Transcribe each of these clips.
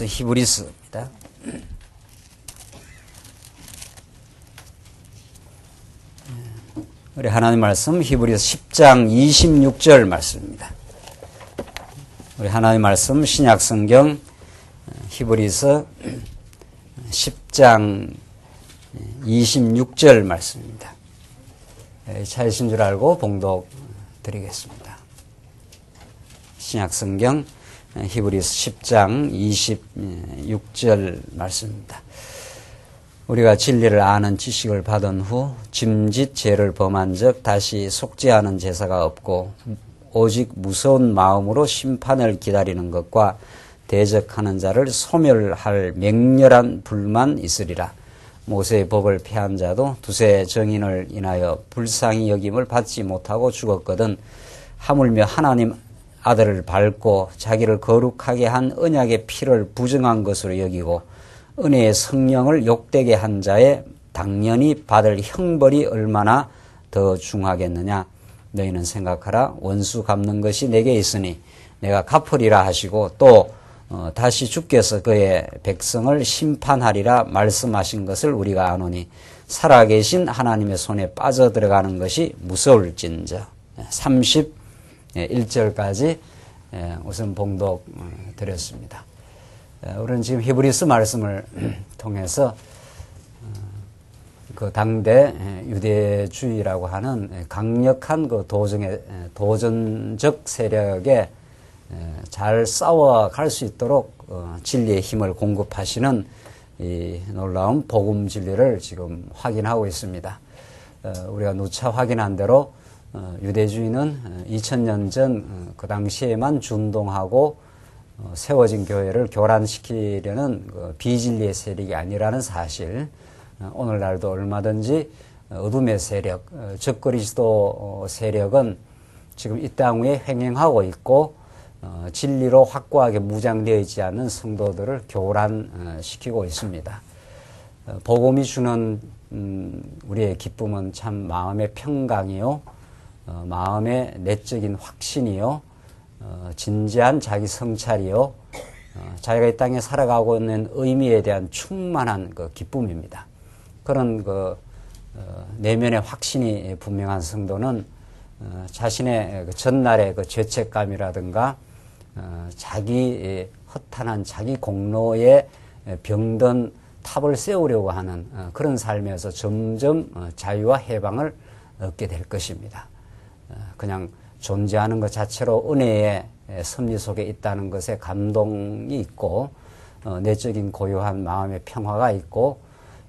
이어서 히브리서입니다. 우리 하나님 말씀 히브리서 10장 26절 말씀입니다. 우리 하나님 말씀 신약성경 히브리서 10장 26절 말씀입니다. 찾으신 줄 알고 봉독 드리겠습니다. 신약성경 히브리서 10장 26절 말씀입니다. 우리가 진리를 아는 지식을 받은 후 짐짓 죄를 범한 적 다시 속죄하는 제사가 없고 오직 무서운 마음으로 심판을 기다리는 것과 대적하는 자를 소멸할 맹렬한 불만 있으리라. 모세의 법을 폐한 자도 두세 정인을 인하여 불쌍히 여김을 받지 못하고 죽었거든 하물며 하나님 아들을 밟고 자기를 거룩하게 한 언약의 피를 부정한 것으로 여기고 은혜의 성령을 욕되게 한 자의 당연히 받을 형벌이 얼마나 더 중하겠느냐. 너희는 생각하라. 원수 갚는 것이 내게 있으니 내가 갚으리라 하시고 또 다시 주께서 그의 백성을 심판하리라 말씀하신 것을 우리가 아노니 살아계신 하나님의 손에 빠져들어가는 것이 무서울진저. 31절까지 우선 봉독 드렸습니다. 우리는 지금 히브리서 말씀을 통해서 그 당대 유대주의라고 하는 강력한 그 도전적 세력에 잘 싸워갈 수 있도록 진리의 힘을 공급하시는 이 놀라운 복음 진리를 지금 확인하고 있습니다. 우리가 누차 확인한 대로 유대주의는 2000년 전 그 당시에만 준동하고 세워진 교회를 교란시키려는 비진리의 세력이 아니라는 사실, 오늘날도 얼마든지 어둠의 세력, 적그리스도 세력은 지금 이 땅 위에 횡행하고 있고 진리로 확고하게 무장되어 있지 않은 성도들을 교란시키고 있습니다. 복음이 주는 우리의 기쁨은 참 마음의 평강이요, 마음의 내적인 확신이요, 진지한 자기 성찰이요, 자기가 이 땅에 살아가고 있는 의미에 대한 충만한 그 기쁨입니다. 그런 내면의 확신이 분명한 성도는 자신의 그 전날의 그 죄책감이라든가 자기 허탄한 자기 공로에 병든 탑을 세우려고 하는 그런 삶에서 점점 자유와 해방을 얻게 될 것입니다. 그냥 존재하는 것 자체로 은혜의 섭리 속에 있다는 것에 감동이 있고 내적인 고요한 마음의 평화가 있고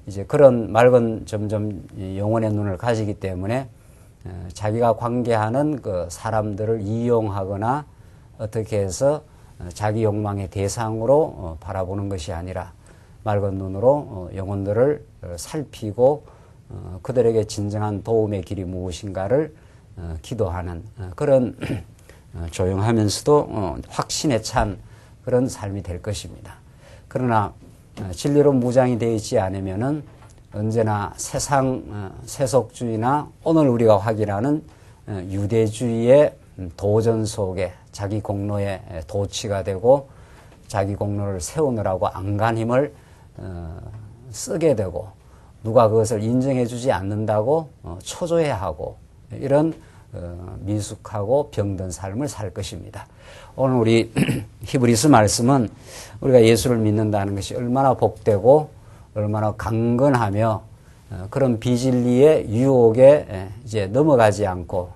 이제 그런 맑은 점점 영혼의 눈을 가지기 때문에 자기가 관계하는 그 사람들을 이용하거나 어떻게 해서 자기 욕망의 대상으로 바라보는 것이 아니라 맑은 눈으로 영혼들을 살피고 그들에게 진정한 도움의 길이 무엇인가를 기도하는 그런 조용하면서도 확신에 찬 그런 삶이 될 것입니다. 그러나 진리로 무장이 되어 있지 않으면은 언제나 세속주의나 오늘 우리가 확인하는 유대주의의 도전 속에 자기 공로에 도취가 되고 자기 공로를 세우느라고 안간 힘을 쓰게 되고 누가 그것을 인정해 주지 않는다고 초조해하고 이런 미숙하고 병든 삶을 살 것입니다. 오늘 우리 히브리서 말씀은 우리가 예수를 믿는다는 것이 얼마나 복되고 얼마나 강건하며 그런 비진리의 유혹에 이제 넘어가지 않고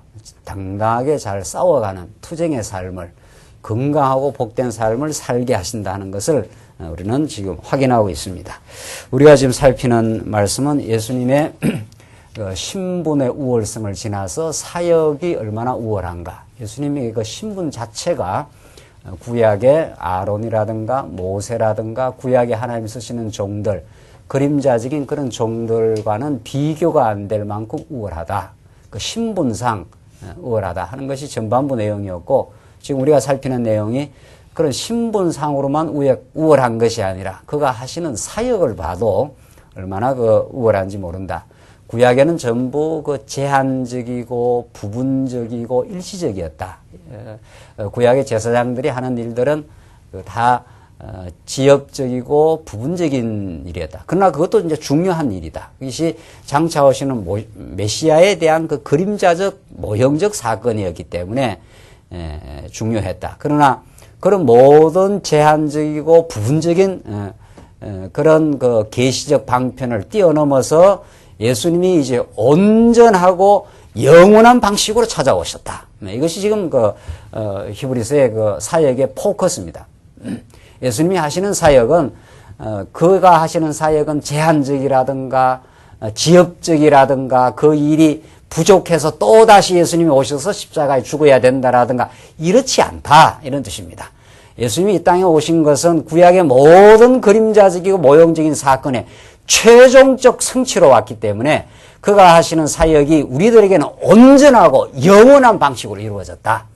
당당하게 잘 싸워가는 투쟁의 삶을, 건강하고 복된 삶을 살게 하신다는 것을 우리는 지금 확인하고 있습니다. 우리가 지금 살피는 말씀은 예수님의 신분의 우월성을 지나서 사역이 얼마나 우월한가. 예수님의 그 신분 자체가 구약의 아론이라든가 모세라든가 구약의 하나님 쓰시는 종들, 그림자적인 그런 종들과는 비교가 안 될 만큼 우월하다. 그 신분상 우월하다 하는 것이 전반부 내용이었고, 지금 우리가 살피는 내용이 그런 신분상으로만 우월한 것이 아니라 그가 하시는 사역을 봐도 얼마나 그 우월한지 모른다. 구약에는 전부 그 제한적이고 부분적이고 일시적이었다. 구약의 제사장들이 하는 일들은 다 지엽적이고 부분적인 일이었다. 그러나 그것도 이제 중요한 일이다. 이것이 장차 오시는 메시아에 대한 그 그림자적 모형적 사건이었기 때문에 중요했다. 그러나 그런 모든 제한적이고 부분적인 그런 그 계시적 방편을 뛰어넘어서 예수님이 이제 온전하고 영원한 방식으로 찾아오셨다. 이것이 지금 그 히브리서의 그 사역의 포커스입니다. 예수님이 하시는 사역은 그가 하시는 사역은 제한적이라든가 지엽적이라든가 그 일이 부족해서 또다시 예수님이 오셔서 십자가에 죽어야 된다라든가 이렇지 않다 이런 뜻입니다. 예수님이 이 땅에 오신 것은 구약의 모든 그림자적이고 모형적인 사건의 최종적 성취로 왔기 때문에 그가 하시는 사역이 우리들에게는 온전하고 영원한 방식으로 이루어졌다.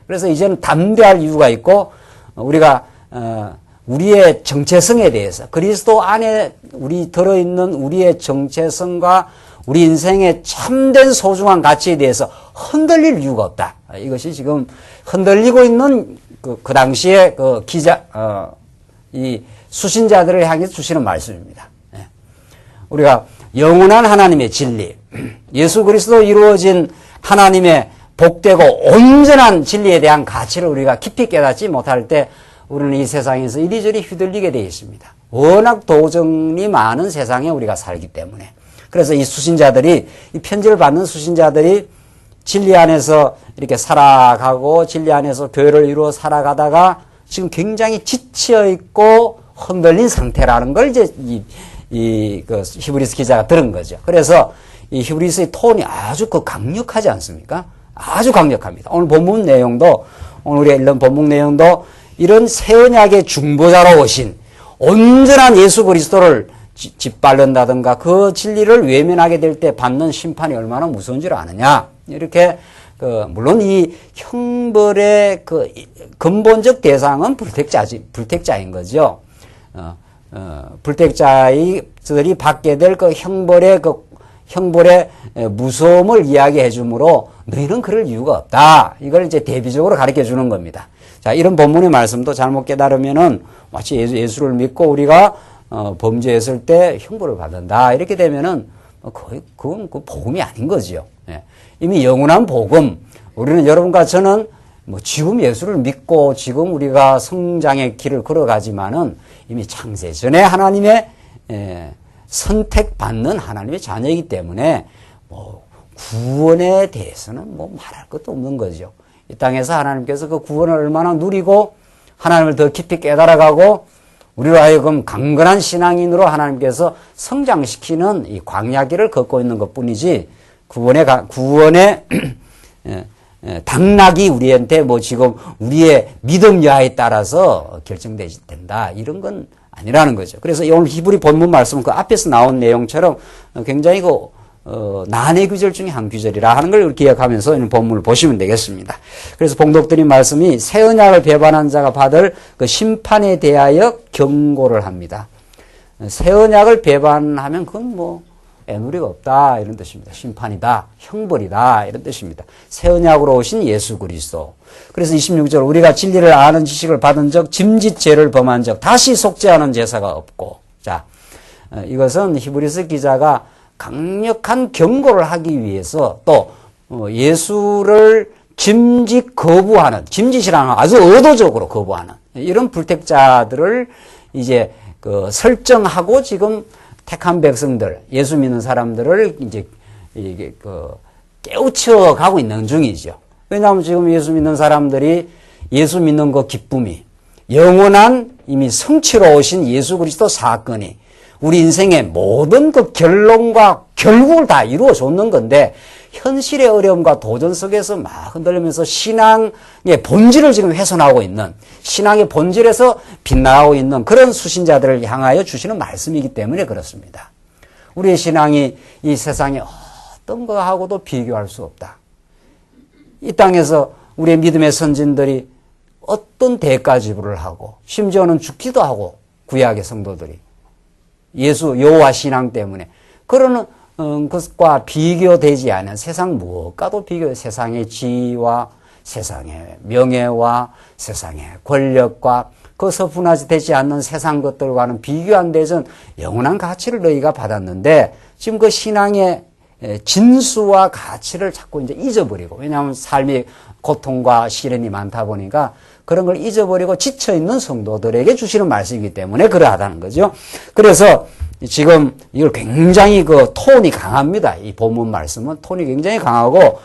그래서 이제는 담대할 이유가 있고 우리가 우리의 정체성에 대해서 그리스도 안에 우리 들어있는 우리의 정체성과 우리 인생의 참된 소중한 가치에 대해서 흔들릴 이유가 없다. 이것이 지금 흔들리고 있는 그 당시에 그 이 수신자들을 향해 주시는 말씀입니다. 우리가 영원한 하나님의 진리, 예수 그리스도 이루어진 하나님의 복되고 온전한 진리에 대한 가치를 우리가 깊이 깨닫지 못할 때 우리는 이 세상에서 이리저리 휘둘리게 되어 있습니다. 워낙 도전이 많은 세상에 우리가 살기 때문에. 그래서 이 수신자들이, 이 편지를 받는 수신자들이 진리 안에서 이렇게 살아가고 진리 안에서 교회를 이루어 살아가다가 지금 굉장히 지쳐 있고 흔들린 상태라는 걸 이제 그 히브리서 기자가 들은 거죠. 그래서 이 히브리서의 톤이 아주 강력하지 않습니까? 아주 강력합니다. 오늘 본문 내용도, 오늘 우리가 읽는 본문 내용도 이런 새 언약의 중보자로 오신 온전한 예수 그리스도를 짓밟는다든가 그 진리를 외면하게 될 때 받는 심판이 얼마나 무서운 줄 아느냐. 이렇게 물론 이 형벌의 그 근본적 대상은 불택자인 거죠. 불택자들이 받게 될 그 형벌의 무서움을 이야기해 주므로 너희는 그럴 이유가 없다. 이걸 이제 대비적으로 가르쳐 주는 겁니다. 자, 이런 본문의 말씀도 잘못 깨달으면은 마치 예수를 믿고 우리가 범죄했을 때 형벌을 받는다. 이렇게 되면은 거의 그건 복음이 아닌 거죠. 예. 이미 영원한 복음. 우리는 여러분과 저는 뭐 지금 예수를 믿고 지금 우리가 성장의 길을 걸어가지만은 이미 창세 전에 하나님의 선택받는 하나님의 자녀이기 때문에 뭐 구원에 대해서는 뭐 말할 것도 없는 거죠. 이 땅에서 하나님께서 그 구원을 얼마나 누리고 하나님을 더 깊이 깨달아가고 우리로 하여금 강건한 신앙인으로 하나님께서 성장시키는 이 광야길을 걷고 있는 것뿐이지 구원의 당락이 우리한테 뭐 지금 우리의 믿음 여하에 따라서 결정된다 이런 건 아니라는 거죠. 그래서 오늘 히브리 본문 말씀은 그 앞에서 나온 내용처럼 굉장히 난해 규절 중에 한 규절이라 하는 걸 기억하면서 이 본문을 보시면 되겠습니다. 그래서 봉독드린 말씀이 새 언약을 배반한 자가 받을 그 심판에 대하여 경고를 합니다. 새 언약을 배반하면 그건 뭐 애누리가 없다 이런 뜻입니다. 심판이다, 형벌이다 이런 뜻입니다. 새 언약으로 오신 예수 그리스도. 그래서 26절 우리가 진리를 아는 지식을 받은 적 짐짓 죄를 범한 적 다시 속죄하는 제사가 없고. 자, 이것은 히브리서 기자가 강력한 경고를 하기 위해서 또 예수를 짐짓이라는 아주 의도적으로 거부하는 이런 불택자들을 이제 설정하고 지금 택한 백성들, 예수 믿는 사람들을 이제 이게 깨우쳐 가고 있는 중이죠. 왜냐하면 지금 예수 믿는 사람들이 예수 믿는 그 기쁨이 영원한 이미 성취로 오신 예수 그리스도 사건이 우리 인생의 모든 그 결론과 결국을 다 이루어 줬는 건데 현실의 어려움과 도전 속에서 막 흔들리면서 신앙의 본질을 지금 훼손하고 있는 신앙의 본질에서 빗나가고 있는 그런 수신자들을 향하여 주시는 말씀이기 때문에 그렇습니다. 우리의 신앙이 이 세상의 어떤 거하고도 비교할 수 없다. 이 땅에서 우리의 믿음의 선진들이 어떤 대가 지불을 하고 심지어는 죽기도 하고 구약의 성도들이 예수 여호와 신앙 때문에 그러는 것과 비교되지 않은 세상 무엇과도 세상의 지위와 세상의 명예와 세상의 권력과 그 서푼하지 되지 않는 세상 것들과는 비교 안 되는 영원한 가치를 너희가 받았는데 지금 그 신앙의 진수와 가치를 자꾸 이제 잊어버리고, 왜냐하면 삶이 고통과 시련이 많다 보니까 그런 걸 잊어버리고 지쳐있는 성도들에게 주시는 말씀이기 때문에 그러하다는 거죠. 그래서 지금 이걸 굉장히 그 톤이 강합니다. 이 본문 말씀은 톤이 굉장히 강하고,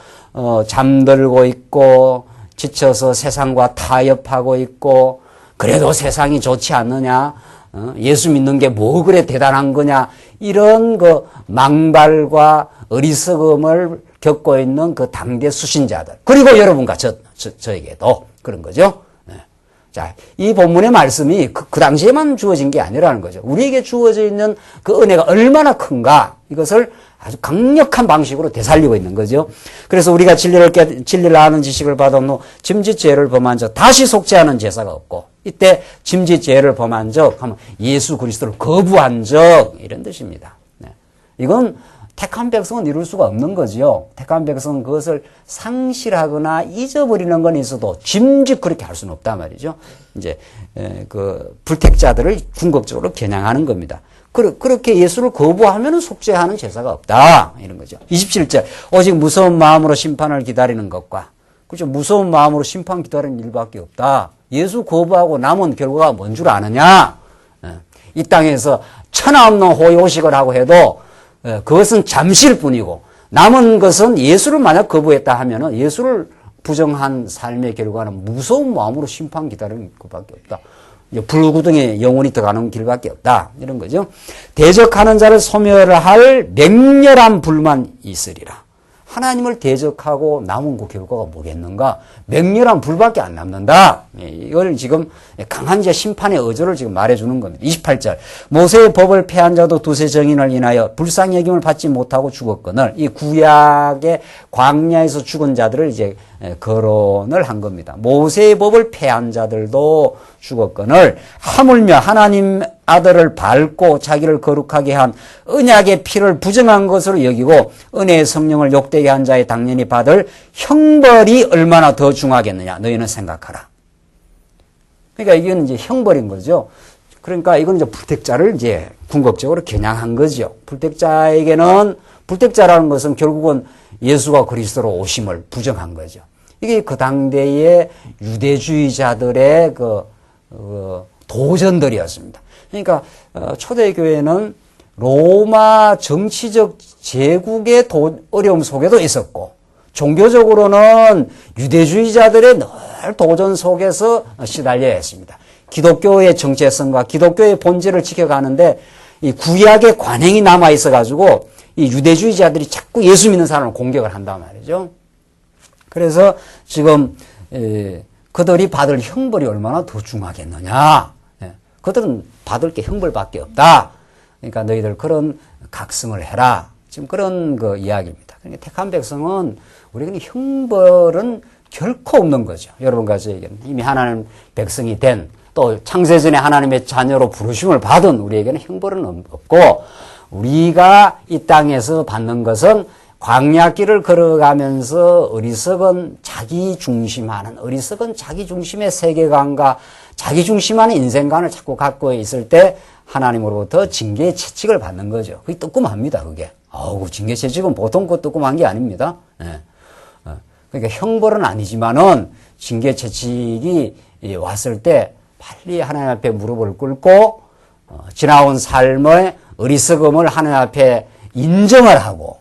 잠들고 있고, 지쳐서 세상과 타협하고 있고, 그래도 세상이 좋지 않느냐, 예수 믿는 게 뭐 그래 대단한 거냐, 이런 그 망발과 어리석음을 겪고 있는 그 당대 수신자들, 그리고 여러분과 저에게도 그런 거죠. 자, 이 본문의 말씀이 그 당시에만 주어진 게 아니라는 거죠. 우리에게 주어져 있는 그 은혜가 얼마나 큰가, 이것을 아주 강력한 방식으로 되살리고 있는 거죠. 그래서 우리가 진리를 아는 지식을 받은 후 짐짓 죄를 범한 적 다시 속죄하는 제사가 없고, 이때 짐짓 죄를 범한 적 하면 예수 그리스도를 거부한 적, 이런 뜻입니다. 네. 이건 택한 백성은 이룰 수가 없는 거지요. 택한 백성은 그것을 상실하거나 잊어버리는 건 있어도 짐짓 그렇게 할 수는 없단 말이죠. 이제 그 불택자들을 궁극적으로 겨냥하는 겁니다. 그렇게 예수를 거부하면 속죄하는 제사가 없다, 이런 거죠. 27절, 오직 무서운 마음으로 심판을 기다리는 것과, 그렇죠, 무서운 마음으로 심판 기다리는 일밖에 없다. 예수 거부하고 남은 결과가 뭔 줄 아느냐? 이 땅에서 천하 없는 호요식을 하고 해도 그것은 잠시일 뿐이고, 남은 것은 예수를 만약 거부했다 하면은 예수를 부정한 삶의 결과는 무서운 마음으로 심판 기다리는 것밖에 없다. 불구덩이에 영혼이 들어가는 길밖에 없다, 이런 거죠. 대적하는 자를 소멸할 맹렬한 불만 있으리라. 하나님을 대적하고 남은 그 결과가 뭐겠는가? 맹렬한 불밖에 안 남는다. 이걸 지금 강한 자 심판의 어조를 지금 말해주는 겁니다. 28절, 모세의 법을 폐한 자도 두세 정인을 인하여 불쌍히 여김을 받지 못하고 죽었거늘, 이 구약의 광야에서 죽은 자들을 이제 거론을 한 겁니다. 모세의 법을 폐한 자들도 죽었거늘 하물며 하나님 아들을 밟고 자기를 거룩하게 한 언약의 피를 부정한 것으로 여기고 은혜의 성령을 욕되게 한 자에 당연히 받을 형벌이 얼마나 더 중하겠느냐, 너희는 생각하라. 그러니까 이건 이제 형벌인 거죠. 그러니까 이건 이제 불택자를 이제 궁극적으로 겨냥한 거죠. 불택자에게는, 불택자라는 것은 결국은 예수가 그리스도로 오심을 부정한 거죠. 이게 그 당대의 유대주의자들의 도전들이었습니다. 그러니까 초대교회는 로마 정치적 제국의 어려움 속에도 있었고, 종교적으로는 유대주의자들의 늘 도전 속에서 시달려야 했습니다. 기독교의 정체성과 기독교의 본질을 지켜가는데 이 구약의 관행이 남아 있어가지고 이 유대주의자들이 자꾸 예수 믿는 사람을 공격을 한단 말이죠. 그래서 지금 그들이 받을 형벌이 얼마나 더 중하겠느냐. 그들은 받을 게 형벌밖에 없다. 그러니까 너희들 그런 각성을 해라. 지금 그런 그 이야기입니다. 그러니까 택한 백성은 우리에게는 형벌은 결코 없는 거죠. 여러분과 저에게는 이미 하나님 백성이 된, 또 창세전에 하나님의 자녀로 부르심을 받은 우리에게는 형벌은 없고, 우리가 이 땅에서 받는 것은 광야길을 걸어가면서 어리석은 자기 중심의 세계관과 자기 중심한 인생관을 자꾸 갖고 있을 때 하나님으로부터 징계의 채찍을 받는 거죠. 그게 뜨끔합니다, 그게. 징계 채찍은 보통 그 뜨끔한 게 아닙니다. 그러니까 형벌은 아니지만은 징계 채찍이 왔을 때 빨리 하나님 앞에 무릎을 꿇고 지나온 삶의 어리석음을 하나님 앞에 인정을 하고,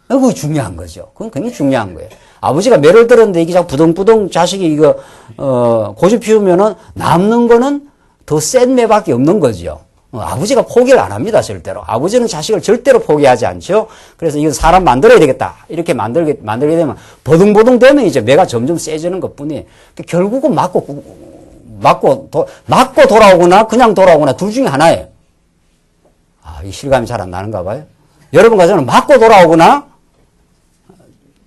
그거 중요한 거죠. 그건 굉장히 중요한 거예요. 아버지가 매를 들었는데 이게 자꾸 부둥부둥 자식이 이거 고집 피우면은 남는 거는 더 센 매밖에 없는 거죠. 아버지가 포기를 안 합니다, 절대로. 아버지는 자식을 절대로 포기하지 않죠. 그래서 이거 사람 만들어야 되겠다, 이렇게 만들게 되면 버둥버둥 되면 이제 매가 점점 세지는 것뿐이, 결국은 맞고 돌아오거나 그냥 돌아오거나 둘 중에 하나예요. 이 실감이 잘 안 나는가 봐요. 여러분과 저는 맞고 돌아오거나,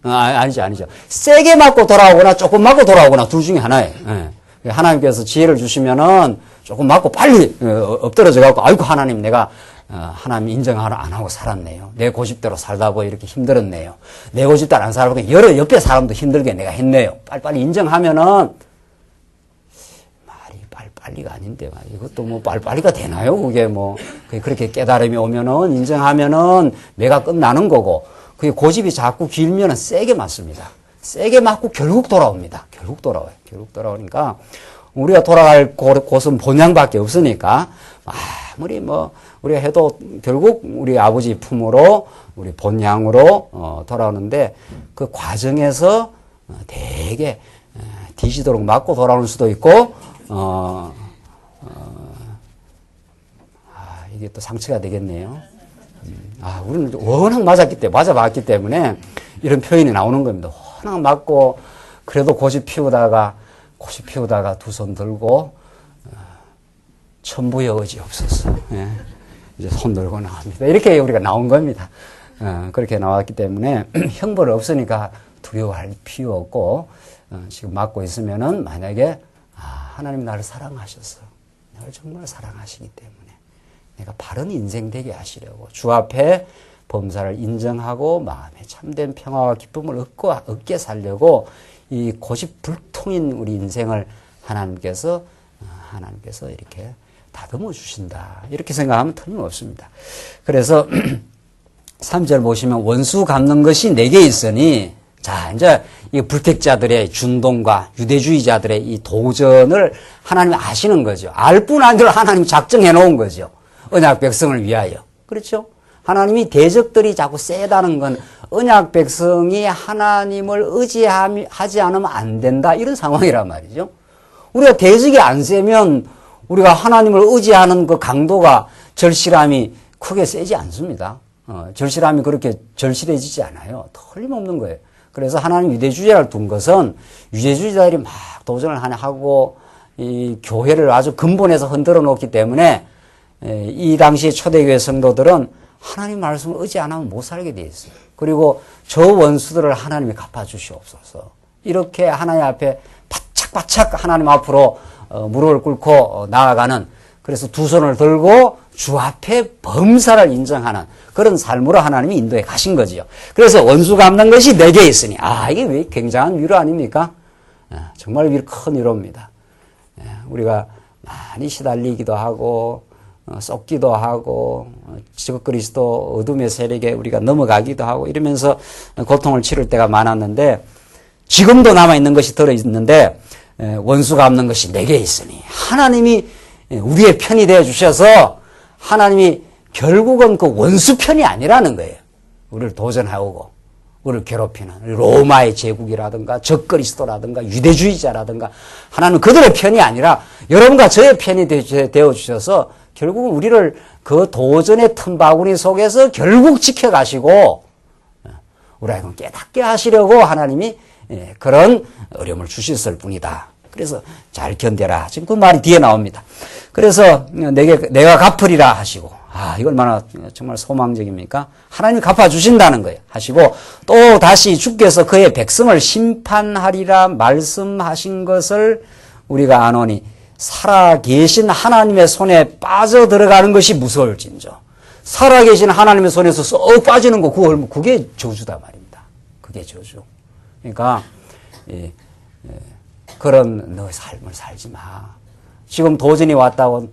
아니죠. 세게 맞고 돌아오거나 조금 맞고 돌아오거나 둘 중에 하나예요. 하나님께서 지혜를 주시면은 조금 맞고 빨리 엎드러져 갖고, 아이고 하나님, 내가 하나님 인정을 안 하고 살았네요. 내 고집대로 살다 보니 이렇게 힘들었네요. 내 고집대로 안 살다 보니 여러 옆에 사람도 힘들게 내가 했네요. 빨리빨리 인정하면은 말이 빨리가 아닌데, 이것도 뭐 빨리가 되나요? 그게 뭐, 그렇게 깨달음이 오면은, 인정하면은, 매가 끝나는 거고, 그게 고집이 자꾸 길면은 세게 맞습니다. 세게 맞고 결국 돌아옵니다. 결국 돌아와요. 결국 돌아오니까, 우리가 돌아갈 곳은 본향밖에 없으니까, 아무리 뭐, 우리가 해도 결국 우리 아버지 품으로, 우리 본향으로, 돌아오는데, 그 과정에서 되게, 뒤지도록 맞고 돌아올 수도 있고, 이게 또 상처가 되겠네요. 우리는 워낙 맞아봤기 때문에 이런 표현이 나오는 겁니다. 워낙 맞고, 그래도 고집 피우다가 두 손 들고, 천부의 의지 없었어. 예. 이제 손 들고 나옵니다. 이렇게 우리가 나온 겁니다. 그렇게 나왔기 때문에 형벌 없으니까 두려워할 필요 없고, 지금 맞고 있으면은 만약에 하나님 나를 사랑하셨어. 나를 정말 사랑하시기 때문에 내가 바른 인생 되게 하시려고 주 앞에 범사를 인정하고 마음에 참된 평화와 기쁨을 얻게 살려고 이 고집불통인 우리 인생을 하나님께서 이렇게 다듬어 주신다. 이렇게 생각하면 틀림없습니다. 그래서 3절 보시면 원수 갚는 것이 내게 있으니, 자, 이제 이 불택자들의 준동과 유대주의자들의 이 도전을 하나님이 아시는 거죠. 알 뿐 아니라 하나님이 작정해 놓은 거죠. 언약 백성을 위하여. 그렇죠? 하나님이 대적들이 자꾸 세다는 건 언약 백성이 하나님을 의지하지 않으면 안 된다. 이런 상황이란 말이죠. 우리가 대적이 안 세면 우리가 하나님을 의지하는 그 강도가 절실함이 크게 세지 않습니다. 절실함이 그렇게 절실해지지 않아요. 틀림없는 거예요. 그래서 하나님 유대주의자를 둔 것은 유대주의자들이 막 도전을 하고 이 교회를 아주 근본에서 흔들어 놓기 때문에 이 당시 초대교회 성도들은 하나님 말씀을 의지 안 하면 못 살게 돼 있어요. 그리고 저 원수들을 하나님이 갚아주시옵소서. 이렇게 하나님 앞에 바짝바짝 하나님 앞으로 무릎을 꿇고 나아가는, 그래서 두 손을 들고 주 앞에 범사를 인정하는 그런 삶으로 하나님이 인도해 가신 거지요. 그래서 원수 갚는 것이 내게 있으니, 이게 왜 굉장한 위로 아닙니까? 정말 큰 위로입니다. 우리가 많이 시달리기도 하고 쏟기도 하고 적그리스도 어둠의 세력에 우리가 넘어가기도 하고 이러면서 고통을 치를 때가 많았는데, 지금도 남아있는 것이 들어있는데 원수 갚는 것이 내게 있으니, 하나님이 우리의 편이 되어 주셔서 하나님이 결국은 그 원수 편이 아니라는 거예요. 우리를 도전하고 우리를 괴롭히는 로마의 제국이라든가 적그리스도라든가 유대주의자라든가, 하나님은 그들의 편이 아니라 여러분과 저의 편이 되어 주셔서 결국은 우리를 그 도전의 틈바구니 속에서 결국 지켜가시고 우리가 깨닫게 하시려고 하나님이 그런 어려움을 주셨을 뿐이다. 그래서 잘 견뎌라. 지금 그 말이 뒤에 나옵니다. 그래서 내가 갚으리라 하시고, 이거 얼마나 정말 소망적입니까? 하나님이 갚아주신다는 거예요. 하시고, 또 다시 주께서 그의 백성을 심판하리라 말씀하신 것을 우리가 아노니, 살아계신 하나님의 손에 빠져 들어가는 것이 무서울진저. 살아계신 하나님의 손에서 쏙 빠지는 거, 그게 저주다 말입니다. 그게 저주. 그러니까 그런 너의 삶을 살지 마. 지금 도전이 왔다고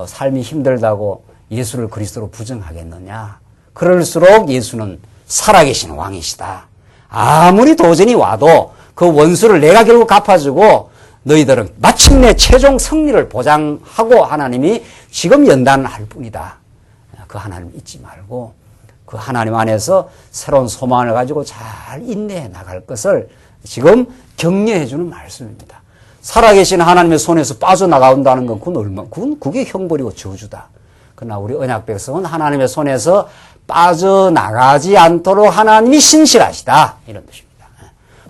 삶이 힘들다고 예수를 그리스도로 부정하겠느냐? 그럴수록 예수는 살아계신 왕이시다. 아무리 도전이 와도 그 원수를 내가 결국 갚아주고 너희들은 마침내 최종 승리를 보장하고 하나님이 지금 연단할 뿐이다. 그 하나님 잊지 말고 그 하나님 안에서 새로운 소망을 가지고 잘 인내해 나갈 것을 지금 격려해 주는 말씀입니다. 살아계신 하나님의 손에서 빠져나간다는 건 그게 형벌이고 저주다. 그러나 우리 언약 백성은 하나님의 손에서 빠져나가지 않도록 하나님이 신실하시다. 이런 뜻입니다.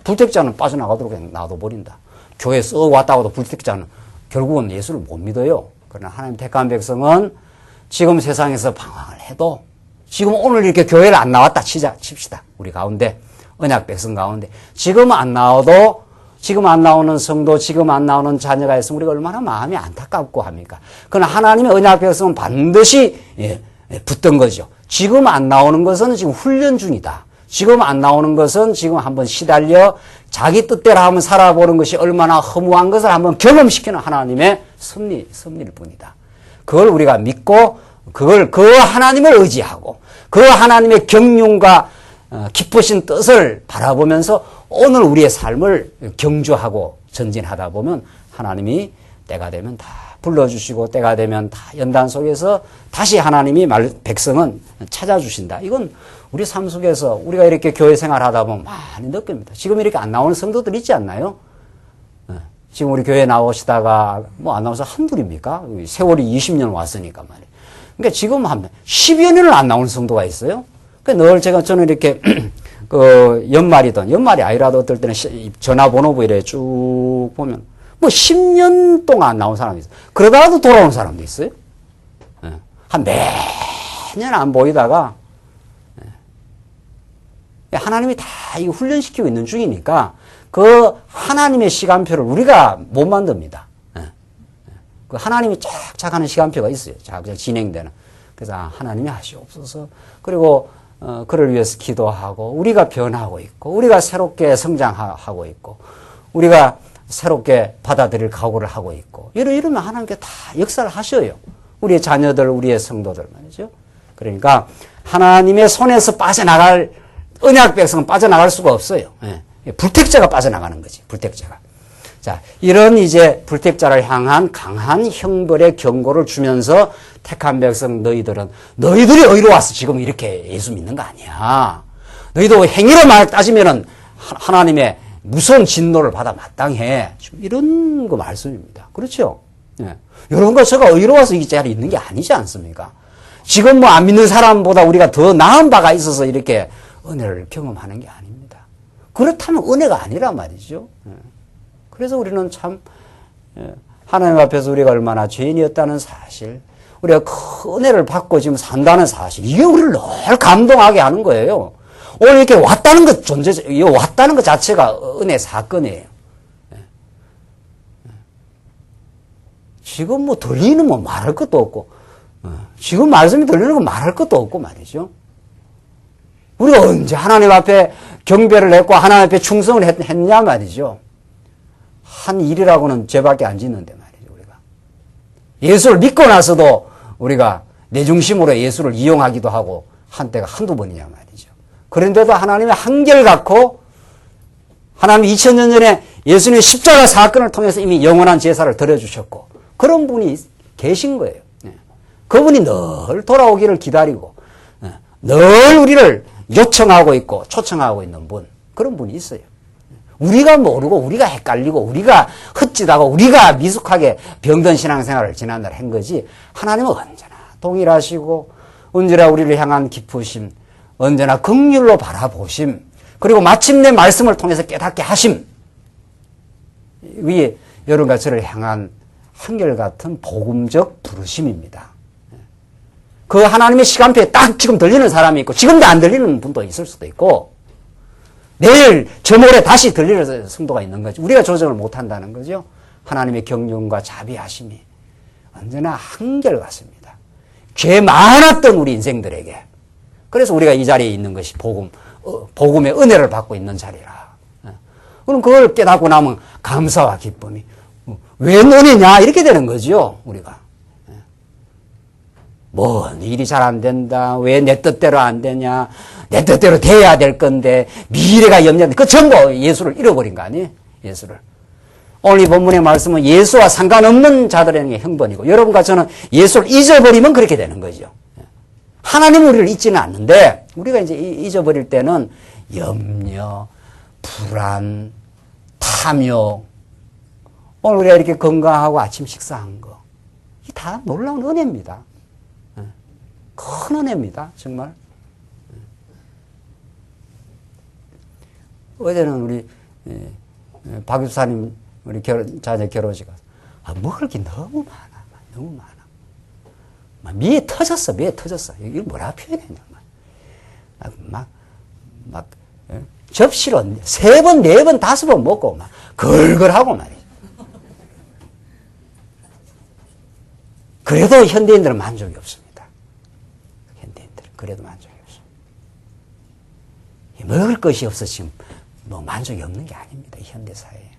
불택자는 빠져나가도록 그냥 놔둬버린다. 교회 썩 왔다고도 불택자는 결국은 예수를 못 믿어요. 그러나 하나님 택한 백성은 지금 세상에서 방황을 해도, 지금 오늘 이렇게 교회를 안 나왔다 칩시다. 우리 가운데, 언약 백성 가운데. 지금 안 나와도, 지금 안 나오는 성도, 지금 안 나오는 자녀가 있으면 우리가 얼마나 마음이 안타깝고 합니까? 그러나 하나님의 언약 백성은 반드시 붙던 거죠. 지금 안 나오는 것은 지금 훈련 중이다. 지금 안 나오는 것은 지금 한번 시달려 자기 뜻대로 한번 살아보는 것이 얼마나 허무한 것을 한번 경험시키는 하나님의 섭리일 뿐이다. 그걸 우리가 믿고 그 하나님을 의지하고 그 하나님의 경륜과 깊으신 뜻을 바라보면서 오늘 우리의 삶을 경주하고 전진하다 보면 하나님이 때가 되면 다 불러주시고 때가 되면 다 연단 속에서 다시 하나님이 백성은 찾아주신다. 이건 우리 삶 속에서 우리가 이렇게 교회 생활하다 보면 많이 느낍니다. 지금 이렇게 안 나오는 성도들 있지 않나요? 지금 우리 교회 나오시다가 뭐 안 나와서 한둘입니까? 세월이 20년 왔으니까 말이에요. 그러니까 지금 한 10여 년을 안 나오는 성도가 있어요. 그러니까 늘 저는 이렇게 연말이 아니라도 어떨 때는 전화번호부 이래 쭉 보면 뭐 10년 동안 안 나온 사람이 있어요. 그러다가도 돌아오는 사람도 있어요. 한 매년 안 보이다가 하나님이 다 이거 훈련시키고 있는 중이니까 그 하나님의 시간표를 우리가 못 만듭니다. 그 하나님이 쫙쫙 하는 시간표가 있어요. 쫙쫙 진행되는. 그래서 하나님이 하시옵소서. 그리고 그를 위해서 기도하고 우리가 변하고 있고 우리가 새롭게 성장하고 있고 우리가 새롭게 받아들일 각오를 하고 있고 이러면 하나님께 다 역사를 하셔요. 우리의 자녀들, 우리의 성도들 말이죠. 그러니까 하나님의 손에서 빠져나갈 언약 백성은 빠져나갈 수가 없어요. 불택자가 빠져나가는 거지. 불택자가. 자, 이런 이제 불택자를 향한 강한 형벌의 경고를 주면서 택한 백성 너희들이 의로워서 지금 이렇게 예수 믿는 거 아니야. 너희도 행위로만 따지면은 하나님의 무서운 진노를 받아 마땅해. 이런 거 말씀입니다. 그렇죠? 이런 거 제가 의로워서 이 자리에 있는 게 아니지 않습니까? 지금 뭐 안 믿는 사람보다 우리가 더 나은 바가 있어서 이렇게 은혜를 경험하는 게 아닙니다. 그렇다면 은혜가 아니란 말이죠. 그래서 우리는 참 하나님 앞에서 우리가 얼마나 죄인이었다는 사실, 우리가 큰 은혜를 받고 지금 산다는 사실, 이게 우리를 늘 감동하게 하는 거예요. 오늘 이렇게 왔다는 것 자체가 은혜 사건이에요. 지금 뭐 들리는 뭐 말할 것도 없고, 지금 말씀이 들리는 건 말할 것도 없고 말이죠. 우리가 언제 하나님 앞에 경배를 했고 하나님 앞에 충성을 했냐 말이죠. 한 일이라고는 죄밖에 안 짓는데 말이죠. 우리가 예수를 믿고 나서도 우리가 내 중심으로 예수를 이용하기도 하고 한때가 한두 번이냐 말이죠. 그런데도 하나님의 한결같고 하나님이 2000년 전에 예수님의 십자가 사건을 통해서 이미 영원한 제사를 드려주셨고 그런 분이 계신 거예요. 그분이 늘 돌아오기를 기다리고 늘 우리를 요청하고 있고 초청하고 있는 분, 그런 분이 있어요. 우리가 모르고 우리가 헷갈리고 우리가 헛짓하고 우리가 미숙하게 병든 신앙생활을 지난날 한 거지, 하나님은 언제나 동일하시고 언제나 우리를 향한 기쁘심, 언제나 긍휼로 바라보심, 그리고 마침내 말씀을 통해서 깨닫게 하심, 위에 여러분과 저를 향한 한결같은 복음적 부르심입니다. 그 하나님의 시간표에 딱 지금 들리는 사람이 있고 지금도 안 들리는 분도 있을 수도 있고 내일 저 모레 다시 들리는 성도가 있는 거죠. 우리가 조정을 못한다는 거죠. 하나님의 경륜과 자비하심이 언제나 한결같습니다. 죄 많았던 우리 인생들에게. 그래서 우리가 이 자리에 있는 것이 복음의 은혜를 받고 있는 자리라. 그럼 그걸 깨닫고 나면 감사와 기쁨이 왜 은혜냐 이렇게 되는 거죠. 우리가. 뭐 일이 잘 안 된다. 왜 내 뜻대로 안 되냐. 내 뜻대로 돼야 될 건데 미래가 염려돼. 그 전부 예수를 잃어버린 거 아니에요. 예수를. 오늘 이 본문의 말씀은 예수와 상관없는 자들에게 형벌이고 여러분과 저는 예수를 잊어버리면 그렇게 되는 거죠. 하나님은 우리를 잊지는 않는데 우리가 이제 잊어버릴 때는 염려, 불안, 탐욕, 오늘 우리가 이렇게 건강하고 아침 식사한 거, 이게 다 놀라운 은혜입니다. 큰 은혜입니다. 정말. 어제는 우리 박 집사님 우리 자녀 결혼식 가서 먹을 게 너무 많아. 미에 터졌어. 이거 뭐라 표현했냐. 막 접시로 3번, 4번, 5번 먹고 막 걸걸하고 말이야. 그래도 현대인들은 만족이 없습니다. 현대인들은 그래도 만족이 없습니다. 먹을 것이 없어 지금 뭐 만족이 없는 게 아닙니다. 현대사회에.